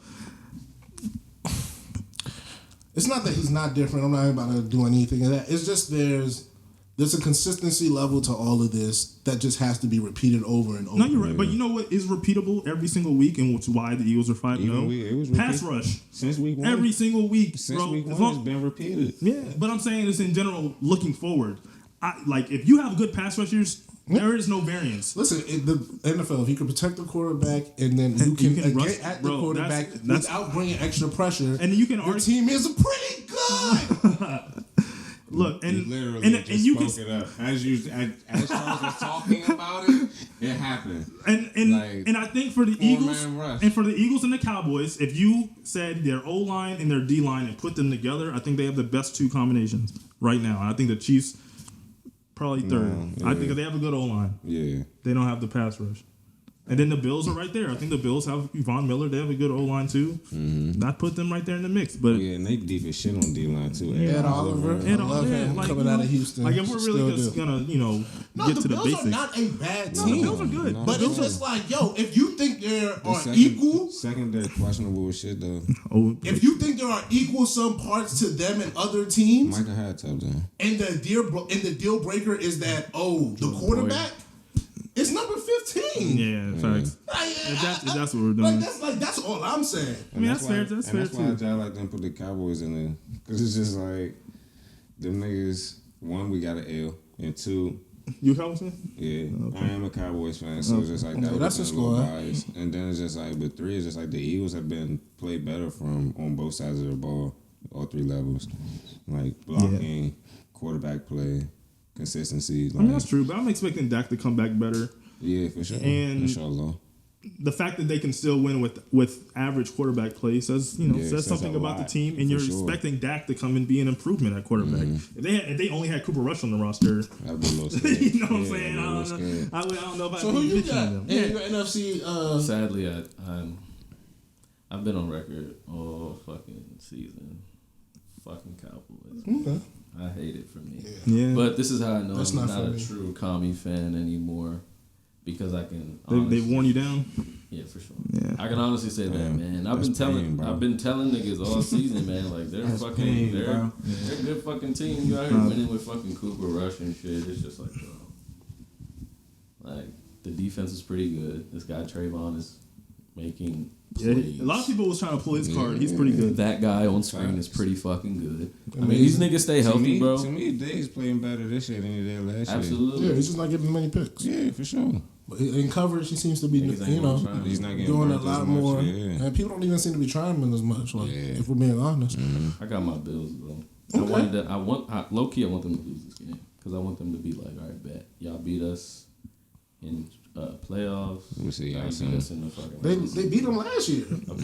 It's not that he's not different. I'm not about to do anything of that. It's just there's a consistency level to all of this that just has to be repeated over and over. No, you're right. But you know what is repeatable every single week, and which is why the Eagles are 5-0? Pass rush. Since week 1. Every single week. Since bro, week 1 it's been repeated. Yeah, but I'm saying this in general, looking forward. If you have good pass rushers, there is no variance. Listen, in the NFL, if you can protect the quarterback and then you can get at the quarterback without bringing extra pressure, and you can your team is pretty good. Look, and you spoke it up as Charles was talking about it. It happened, and I think for the Eagles and the Cowboys, if you said their O line and their D line and put them together, I think they have the best 2 combinations right now. And I think the Chiefs probably third. I think they have a good O line. Yeah, they don't have the pass rush. And then the Bills are right there. I think the Bills have Von Miller. They have a good O-line, too. Mm-hmm. Not put them right there in the mix. But and they deep as shit on D-line, too. Ed Oliver. I love him coming out of Houston. Like, if we're really just going to, get to the basics. The Bills are not a bad team. The Bills are good. No, but it's just like, if you think there are equal... Secondary questionable shit, though. If you think there are equal some parts to them and other teams... Micah had touchdown. And the deal breaker is that, the quarterback... It's number 15. Yeah, facts. That's what we're doing. That's all I'm saying. That's fair. That's fair too. That's why I like them put the Cowboys in there, because it's just like them niggas. 1, we got an L, and 2. You a Cowboys fan? Yeah, okay. I am a Cowboys fan, so it's just like that. That's a score. And then it's just like, but 3 is just like the Eagles have been played better from on both sides of the ball, all 3 levels, like blocking, quarterback play. Consistency. That's true, but I'm expecting Dak to come back better. Yeah, for sure. And inshallah. the fact that they can still win with average quarterback play says says something a about the lot, team, and you're for sure. expecting Dak to come and be an improvement at quarterback. If they only had Cooper Rush on the roster, I'd be a little scared. you know what I'm Yeah, saying? I'd be a little scared. I don't know if So I'd who be you bitching got on them. in your NFC? Sadly, I've been on record all fucking season. Fucking Cowboys. Okay. I hate it for me. Yeah, But this is how I know That's I'm not not for a me. true commie fan anymore. Because I can they honestly, worn you down. Yeah, for sure. Yeah. I can honestly say that, man. I've That's pain, bro. been telling niggas all season, man. Like they're That's fucking, pain, they're bro. a good fucking team. You out here winning with fucking Cooper Rush and shit. It's just like, bro, like the defense is pretty good. This guy Trayvon is making Yeah, plays. a lot of people was trying to pull his card. He's pretty good. That guy on screen is pretty fucking good. I mean, these niggas stay healthy, bro. To me, Diggs playing better this year than he did last year. Absolutely. Yeah, he's just not getting many picks. Yeah, for sure. But in coverage, he seems to be, Niggas ain't gonna try. He's not getting doing a burnt as lot much, more. yeah. And people don't even seem to be trying him as much. Like, Yeah. if we're being honest. I got my Bills, bro. Okay. Low key, I want them to lose this game because I want them to be like, all right, bet y'all beat us in playoffs. We'll see y'all Y'all beat soon. us in the fucking. They beat him last year in the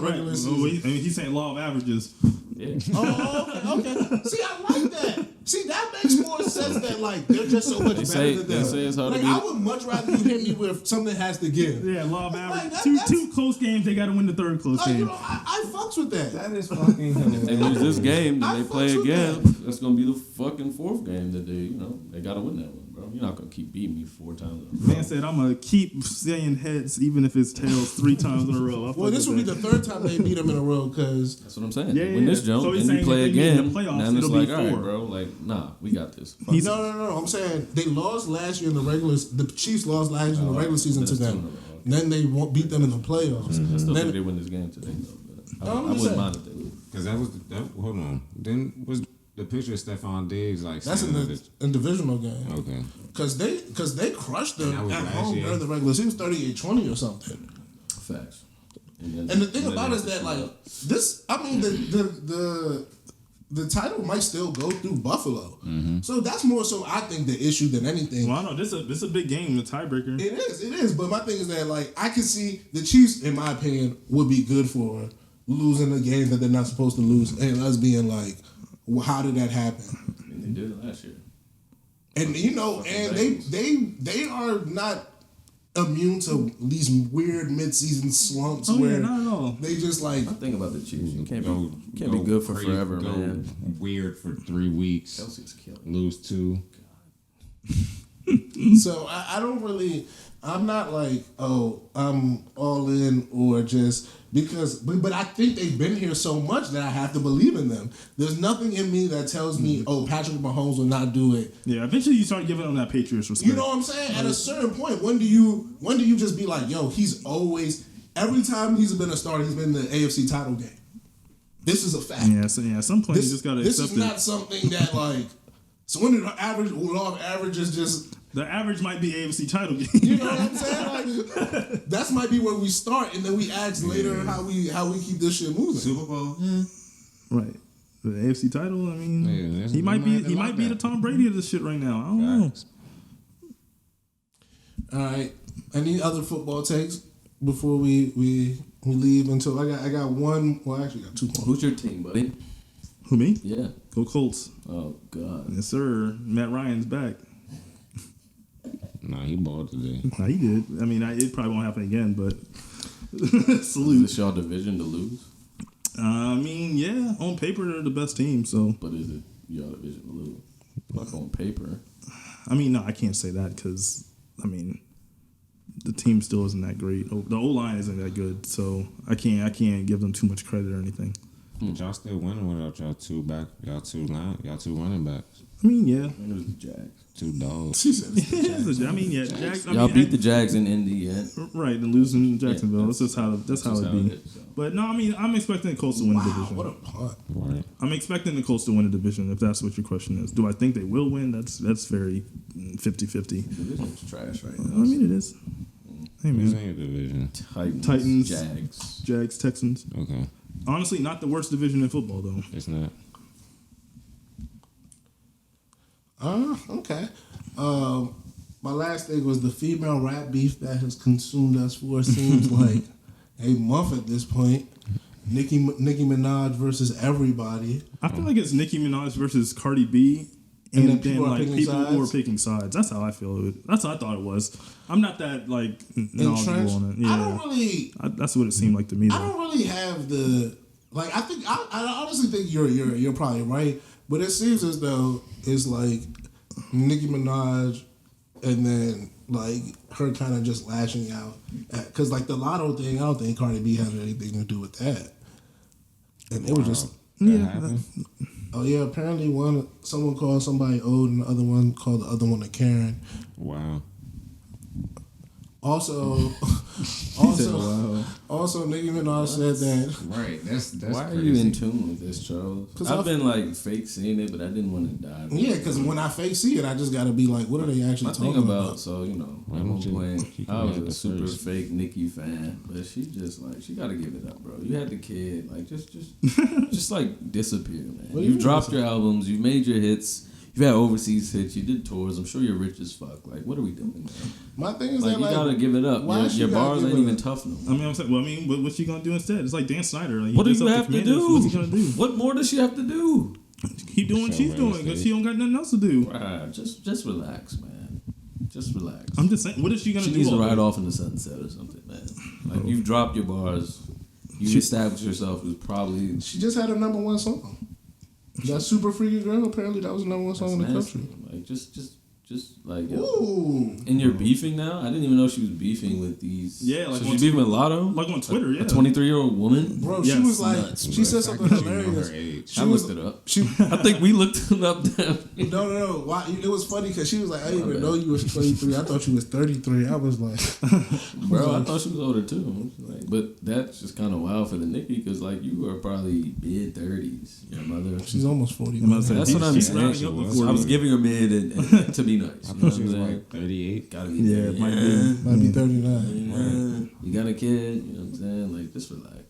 Right. regular Well, season. he's saying law of averages. Yeah. Oh, okay. See, I like that. See, that makes more sense that like they're just so much better say- than they them. say it's hard to Like, I beat. would much rather you hit me with something has to give. Yeah, law of Like, averages. that- Two close games, they got to win the third close Like, you game. know, I fucks with that. That is fucking If they lose this game, I then they fucks play with again. that. That's gonna be the fucking fourth game that they gotta win that one, bro. You're not gonna keep beating me 4 times in a row. Man said, I'm going to keep saying heads even if it's tails 3 times in a row. Well, this will be the third time they beat him in a row because That's what I'm saying. Yeah, Win yeah. this jump, So he's then saying you play if they meet in again. the playoffs, Then it's it'll be like, all right, 4. bro. Like, nah, we got this. He's- no. I'm saying they lost last year in the regular. The Chiefs lost last year in the regular season then to it's them. 2 in a row, okay. Then they won't beat them in the playoffs. I still Then- think they win this game today, though. But I I'm wouldn't saying- mind if they lose. Because that was hold on. Then was the picture of Stephon Diggs like That's in saying the that in divisional game. okay. Because they crushed them And that was at last home year. during the regular season, 38-20 or something. Facts. And the thing about it is that like this, I mean the title might still go through Buffalo. So that's more so I think the issue than anything. Well, I know this is a big game, the tiebreaker. It is. But my thing is that like I can see the Chiefs, in my opinion, would be good for losing a game that they're not supposed to lose, and us being like, well, how did that happen? And they did it last year. And and they are not immune to these weird midseason slumps Oh, where yeah, not at all. they just like I think about the Chiefs. You can't Go be good for crazy, forever, go man. Weird for 3 weeks. Chelsea's killing. Lose 2. so I don't really. I'm not like, oh, I'm all in or just because, but I think they've been here so much that I have to believe in them. There's nothing in me that tells me, oh, Patrick Mahomes will not do it. Yeah, eventually you start giving them that Patriots respect. You know what I'm saying? At a certain point, when do you just be like, yo, he's always, every time he's been a starter, he's been in the AFC title game. This is a fact. Yeah, so at some point you just gotta This accept is it. not something that like. So when the law of averages just. The average might be AFC title game. You know what I'm saying? Like, that might be where we start, and then we ask later how we keep this shit moving. Super Bowl. Right. The AFC title, I mean, Yeah, he might be the Tom Brady of this shit right now. I don't know. All right. Any other football takes before we leave? Until I got one. Well, I actually got 2 more. Who's your team, buddy? Who, me? Yeah. Go Colts. Oh God. Yes, sir. Matt Ryan's back. Nah, he balled today. Nah, he did. I mean, it probably won't happen again, but Is salute. this y'all division to lose? I mean, yeah, on paper they're the best team. So, But is it y'all division to lose? Like on paper. I mean, no, I can't say that because I mean, the team still isn't that great. The O-line isn't that good, so I can't give them too much credit or anything. But y'all still winning without y'all two running backs. I mean, yeah. And it was the Jags. 2 dogs. She said, I mean, yeah. Jags. Y'all beat the Jags in Indy yet? Right, and losing in Jacksonville. Yeah, that's just how it be. is, so. But no, I mean, I'm expecting the Colts to win the division. what a punt. Right. I'm expecting the Colts to win the division, if that's what your question is. Do I think they will win? That's very 50-50. Division's trash right I now. mean, it is. Hey, Who's man. in your division? Titans. Jags. Jags, Texans. Okay. Honestly, not the worst division in football, though. It's not. Okay. My last thing was the female rap beef that has consumed us for seems like a month at this point. Nicki Minaj versus everybody. I feel like it's Nicki Minaj versus Cardi B. And And then then like picking people who are sides? picking sides. That's how I feel. That's how I thought it was. I'm not that like knowledgeable Entrenched. on it. Yeah. I don't really. That's what it seemed like to me. I Though. don't really have the like. I think I honestly think you're probably right, but it seems as though it's like Nicki Minaj, and then like her kind of just lashing out because like the Lotto thing. I don't think Cardi B has anything to do with that, and it was just. That happened? Oh yeah, apparently someone called somebody old and the other one called the other one a Karen. Wow. Also, Nicki Minaj said that. Right. That's Why are crazy. you in tune with this, Charles? 'Cause I've I've- been like fake seeing it, but I didn't want to dive. Yeah, because when I fake see it, I just got to be like, what are they actually My talking thing about? about, so you know, Why at one don't you point keep I it was at a the super first? fake Nicki fan, but she just like she got to give it up, bro. You had the kid, like just like disappear, man. What do you You mean dropped disappear? your albums, you made your hits, you've had overseas hits, you did tours. I'm sure you're rich as fuck. Like, what are we doing, man? My thing is Like, that you like, gotta give it up. why Your, she your gotta bars give ain't it even up? tough no I more. mean, I'm saying, well, I mean, what's she gonna do instead? It's like Dan Snyder. Like, What do he you gets have off to the Commanders. What's he do? gonna do? What more does she have to do? Keep doing what she's So doing realistic. because she don't got nothing else to do. Right, just relax, man. Just relax. I'm just saying, what is she gonna She do? needs to all ride day? off in the sunset or something, man. Like, you've dropped your bars. You established yourself as probably she just had a #1 song. That Super Freaky Girl, apparently that was the #1 song in the nasty. country. Like, just like, yo. Ooh. And you're beefing now? I didn't even know she was beefing with these. Yeah, like so on she's beefing with Lotto? Like on Twitter, yeah. A 23-year-old woman? Bro, she Yes, was like, nuts, she bro. said The something fact that you know hilarious. her age. She I was- looked it up. She, I think we looked it up down here. no. Why? It was funny because she was like, I didn't My even bad. know you was 23. I thought you was 33. I was like, Bro, I thought she was older too. Like, but that's just kind of wild for the Nicki because, like, you were probably mid-30s. Your mother. she's almost 40. I'm about to say, That's what I'm she's saying. rounding up the I was 40s. giving her mid and to be nice. I You know thought what she I'm was saying? like 38. Gotta be Yeah, there. it might be. Might be 39. You got a kid, you know what I'm saying? Like, just relax.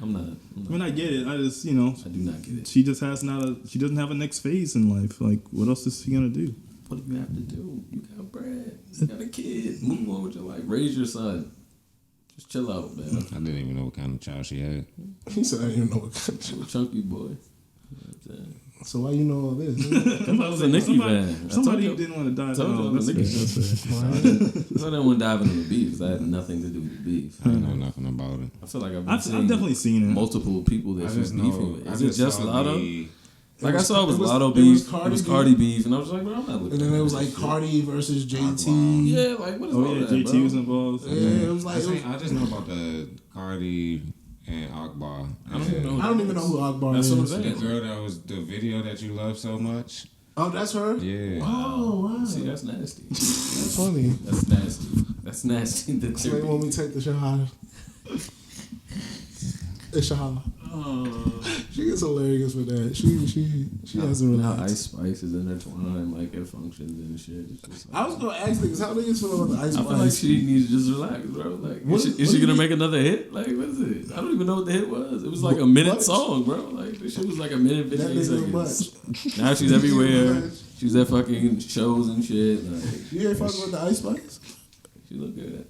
I'm not. I mean, I get it. I just, you know, I do not get it. she just has she doesn't have a next phase in life. Like, what else is she gonna do? What do you have to do? You got bread. You got a kid. Move on with your life. Raise your son. Just chill out, man. I didn't even know what kind of child she had. He said, I didn't even know what country. Chunky boy. You know what I'm saying? So why you know all this? I was a Nicki fan. Somebody I didn't want to dive told you I in. was a Nicki fan. I didn't want to dive into the beef. That had nothing to do with the beef. I didn't know nothing about it. I feel like I've I've seeing definitely seen it. multiple people that I she's just know. beefing with. I Is it just saw Lotto? the- Like, I saw it was Lotto it beef. was It was Cardi Cardi beef. And I was like, bro, I'm not looking And then at it was this like shit. Cardi versus JT. Yeah, like, what is Oh all yeah, that, JT bro? was involved. Yeah, it was like, I just know about the Cardi and Akbar. I don't even know. I don't even know who Akbar That's is. what I'm The saying. girl that was the video that you love so much. Oh, that's her? Yeah. Oh, wow. See, that's nasty. That's funny. That's nasty. That's nasty. That So you're when we take the shahada. It's shahada. She gets hilarious with that. She has a Now relax. Ice Spice is intertwined like at functions and shit. It's just like, I was gonna ask niggas how niggas feel about the Ice I feel like Spice. she needs to just relax, bro. Like, What- is what she do you gonna mean? make another hit? Like, what is it? I don't even know what the hit was. It was like a minute What? song, bro. Like, this shit was like a minute, That 15 nigga seconds. much. Now she's everywhere. She's at fucking shows and shit. Like, You ain't fucking with the Ice Spice? she look good.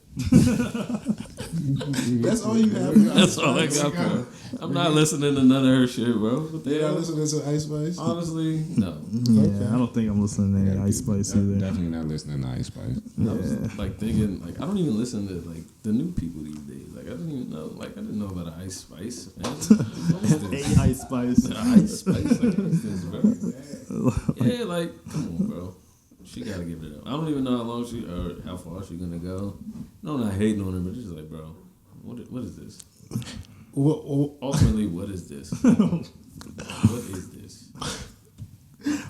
That's all you have. for That's Ice all I Spice? got, bro. I'm not listening to none of her shit, bro. What the You're not hell? listening to Ice Spice? Honestly, no. Yeah, Okay. I don't think I'm listening to any Ice Spice either. Definitely not listening to Ice Spice. I was like thinking, like, I don't even listen to like the new people these days. Like, I didn't even know, like, I didn't know about an Ice Spice. Man. What is this? Ice Spice. Ice Spice, like, what is this, bro? Yeah, like, come on, bro. She gotta give it up. I don't even know how long she or how far she gonna go. No, I'm not hating on her, but just like, bro, what is this? Ultimately, what is this? What is this?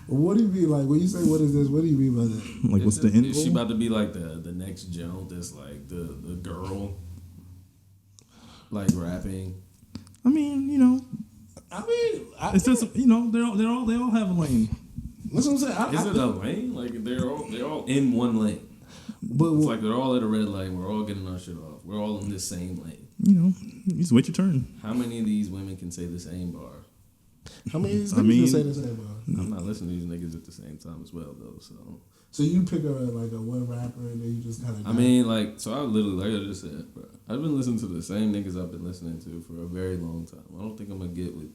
What do you mean? Like, when you say, what is this? What do you mean by that? Like, what's the end Is she goal? about to be like the next Joe that's like the girl, like rapping? I mean, you know, I mean, it's just you know they all have a lane. that's what I'm saying. Is it a lane? Like they're all in one lane. But It's like they're all at a red light. We're all getting our shit off. We're all in the same lane. You know, you just wait your turn. How many of these women can say the same bar? How many of these niggas can say the same about? I'm not listening to these niggas at the same time as well, though. So you pick a one rapper and then you just kind of. I mean, like, so I literally, like I just said, bro, I've been listening to the same niggas I've been listening to for a very long time. I don't think I'm gonna get with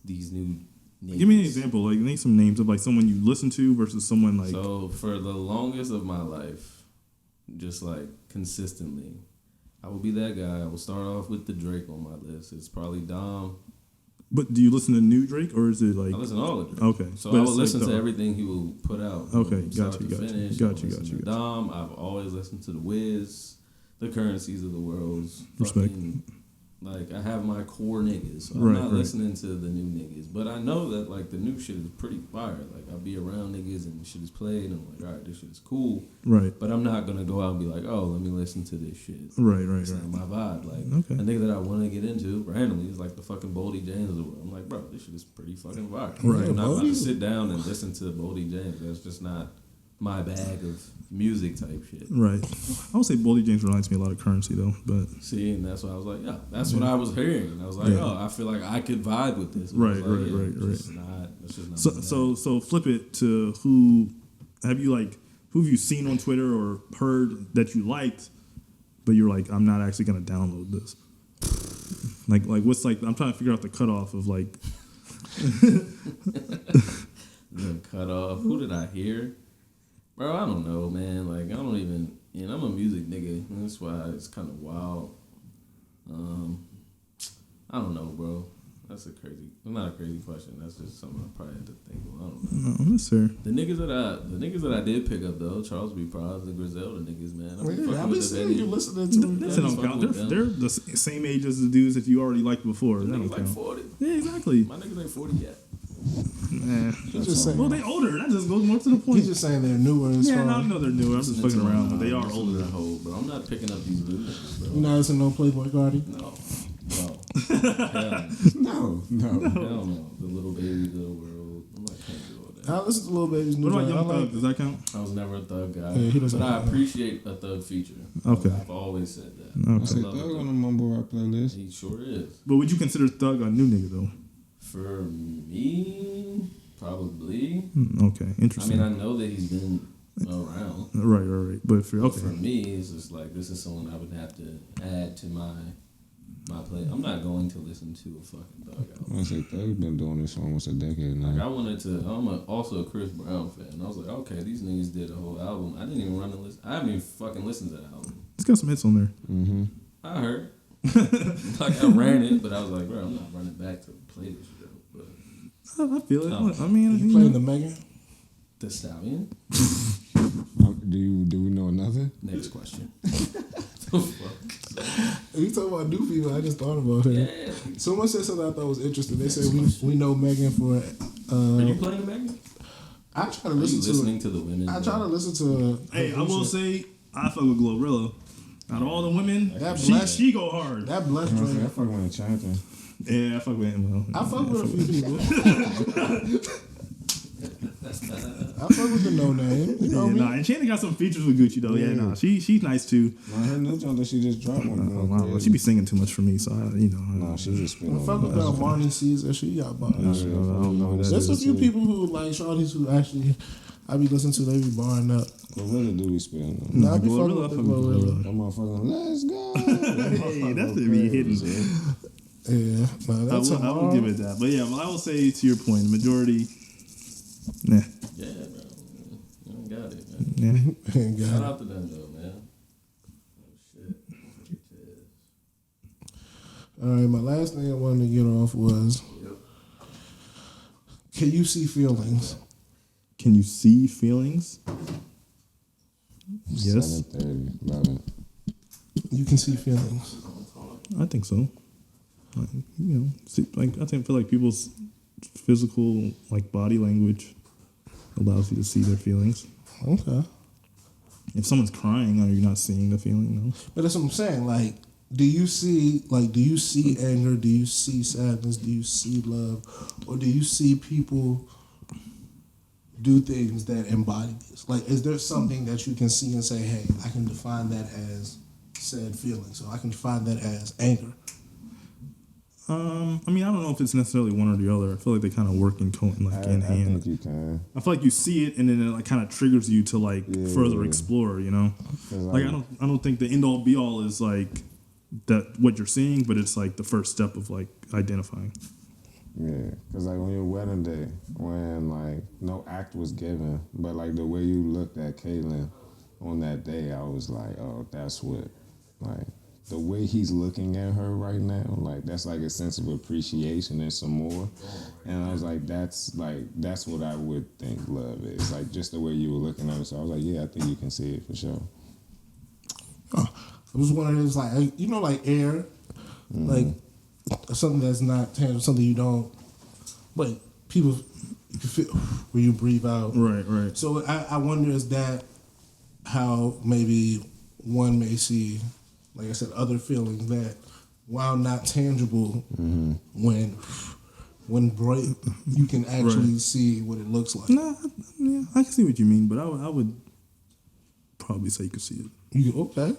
these new niggas. Give me an example. Like, name some names of like someone you listen to versus someone like. So for the longest of my life, just like consistently, I will be that guy. I will start off with the Drake on my list. It's probably Dom. But do you listen to new Drake or is it like? I listen to all of Drake. Okay, so but I will it's listen like to everything he will put out. Okay, got you. Got you. Dom. I've always listened to the Wiz, the Currencies of the world. Respect. Fucking, like, I have my core niggas. So I'm not listening to the new niggas. But I know that, like, the new shit is pretty fire. Like, I'll be around niggas and the shit is played and I'm like, all right, this shit is cool. Right. But I'm not going to go out and be like, oh, let me listen to this shit. Right. It's not my vibe. Like, a nigga that I want to get into randomly is like the fucking Boldy James of the world. I'm like, bro, this shit is pretty fucking fire. Right. I'm not about to sit down and listen to Boldy James. That's just not my bag of music type shit. Right. I would say Boldy James reminds me a lot of Currency though, but see, and that's why I was like, yeah, that's what I was hearing. And I was like, oh, I feel like I could vibe with this. Right. It's just not so flip it to who have you seen on Twitter or heard that you liked, but you're like, I'm not actually gonna download this. Like what's like? I'm trying to figure out the cutoff of like. The cutoff. Who did I hear? Bro, I don't know, man. Like, I don't even... I'm a music nigga. That's why it's kind of wild. I don't know, bro. That's not a crazy question. That's just something I probably had to think of. I don't know. No, that's fair. The niggas that I did pick up, though, Charles B. Pride, the Griselda niggas, man. I've been seeing you listening to them. That don't count. They're the same age as the dudes that you already liked before. That don't like count. 40. Yeah, exactly. My niggas ain't 40 yet. Nah. He's just saying. Well, they older. That just goes more to the point. He's just saying they're newer and yeah, strong. no, I know they're newer. I'm just fucking around, but they are older. Bro, I'm not picking up these new niggas, bro. You not listening to no Playboy Cardi? No. No. Hell no. The little babies of the world. I'm not can't do all that. I listen to Lil Baby's new What about joint. Young I like Thug? Does that count? I was never a Thug guy. Yeah, he doesn't but I count. appreciate a Thug feature. Okay. I've always said that. I Okay. say Thug on the Mumble Rap playlist. He sure is. But would you consider Thug a new nigga though? For me, probably. Okay, I interesting. mean, I know that he's been around. Right. But for But for me, it's just like, this is someone I would have to add to my play. I'm not going to listen to a fucking Thug album. I say Thug been doing this for almost a decade now. Like, I'm also a Chris Brown fan. And I was like, okay, these niggas did a whole album. I didn't even run the list. I haven't even fucking listened to the album. It's got some hits on there. Mm-hmm. I heard. Like, I ran it, but I was like, bro, I'm not running back to play this shit. But I feel it. No. I mean, You playing the Megan? the Stallion? Do we know another? Next question. The fuck? You talking about new people? I just thought about her. Yeah. Someone said something I thought was interesting. They said we know Megan for. Are you playing Megan? I try to Are you listen to. listening to the women? I try to listen to. hey, I will say, I fuck with Glorilla. Out of all the women, That she blessed- she go hard. That blessed I joint. fuck with Enchanter. Yeah, I fuck with him. Well, I fuck with a few people. I fuck with the no name. You know Yeah, me. nah, and Shannon got some features with Gucci though. Yeah, nah, she's nice too. Nah, her new joint that she just dropped one. She be singing too much for me, so Nah, she just spit I on fuck with that. Marnie Caesar. She got bars. I don't know who that There's a is. few people who like shorties who actually I be listening to. They be barring up. Glorilla do we spit on that? Nah, I be Glorilla, fucking with the Glorilla. That motherfucker, let's go. Hey, that's gonna be hidden. Yeah, man, that's I will give it that. But yeah, well, I will say to your point, the majority, nah. Yeah, bro. You don't got it, man. Yeah. Shout out to them, though, man. Oh, shit. All right, my last thing I wanted to get off was, can you see feelings? Can you see feelings? Yes, 7:30, 11. You can see feelings. I think so. Like, I feel like people's physical, like body language, allows you to see their feelings. Okay. If someone's crying, are you not seeing the feeling? No. But that's what I'm saying. Like, do you see anger? Do you see sadness? Do you see love? Or do you see people do things that embody this? Like, is there something that you can see and say, hey, I can define that as sad feelings, or I can define that as anger? I mean, I don't know if it's necessarily one or the other. I feel like they kind of work in hand. I think you can. I feel like you see it and then it like kind of triggers you to like further explore. You know, like I don't think the end all be all is like that what you're seeing, but it's like the first step of like identifying. Yeah, because like on your wedding day, when like no act was given, but like the way you looked at Kaylin on that day, I was like, oh, that's what, like the way he's looking at her right now, like that's like a sense of appreciation and some more. And I was like, that's what I would think love is, like just the way you were looking at her. So I was like, yeah, I think you can see it for sure. I was wondering, it's like, you know, like air, like something that's not tangible, something you don't, but people, you can feel when you breathe out. Right. So I wonder, is that how maybe one may see, like I said, other feelings that while not tangible, when bright, you can actually see what it looks like. Nah, yeah, I can see what you mean, but I would probably say you could see it. Okay.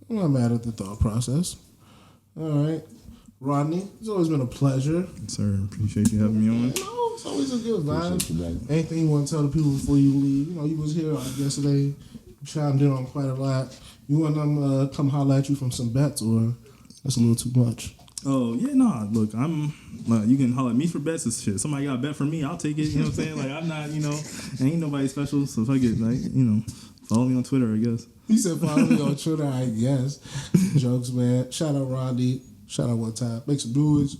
I'm not mad at the thought process. All right. Rodney, it's always been a pleasure. Sir, appreciate you having me on. No, it's always a good Appreciate you, vibe. brother. Anything you want to tell the people before you leave? You know, you was here yesterday, chimed in on quite a lot. You want them to come holler at you from some bets, or that's a little too much? Oh, yeah, nah, look, I'm, you can holler at me for bets and shit. Somebody got a bet for me, I'll take it, you know what I'm saying? Like, I'm not, you know, ain't nobody special, so if I get, like, you know, follow me on Twitter, I guess. He said follow me on Twitter, I guess. Jokes, man. Shout out Rodney. Shout out One Time. Make some noise.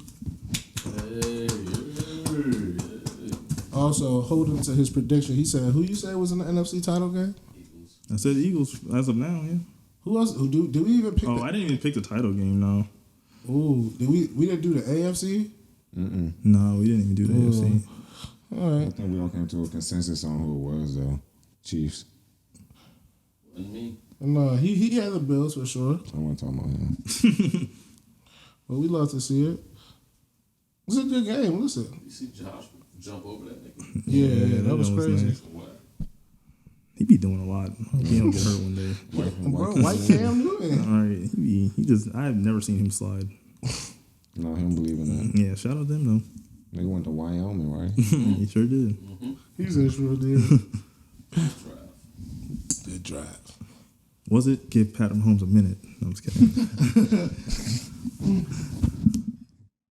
Also, holding to his prediction, he said, who you said was in the NFC title game? Eagles. I said the Eagles as of now, yeah. Who else? Do we even pick? Oh, I didn't even pick the title game, no. Ooh, we didn't do the AFC? No, we didn't even do the AFC. All right. I think we all came to a consensus on who it was though. Chiefs. Wasn't me. No, he had the Bills for sure. I want to talk about him. But we love to see it. It's a good game. Listen. You see Josh jump over that nigga? Yeah, that was crazy. nice. What? He be doing a lot. I hope he don't get hurt one day. Bro, White Cam Newton. All right, he just, I've never seen him slide. No, he don't believe in that. Yeah, shout out them though. Nigga went to Wyoming, right? He sure did. He's a sure deal. Good drive. Was it? Give Pat Mahomes a minute. No, I'm just kidding.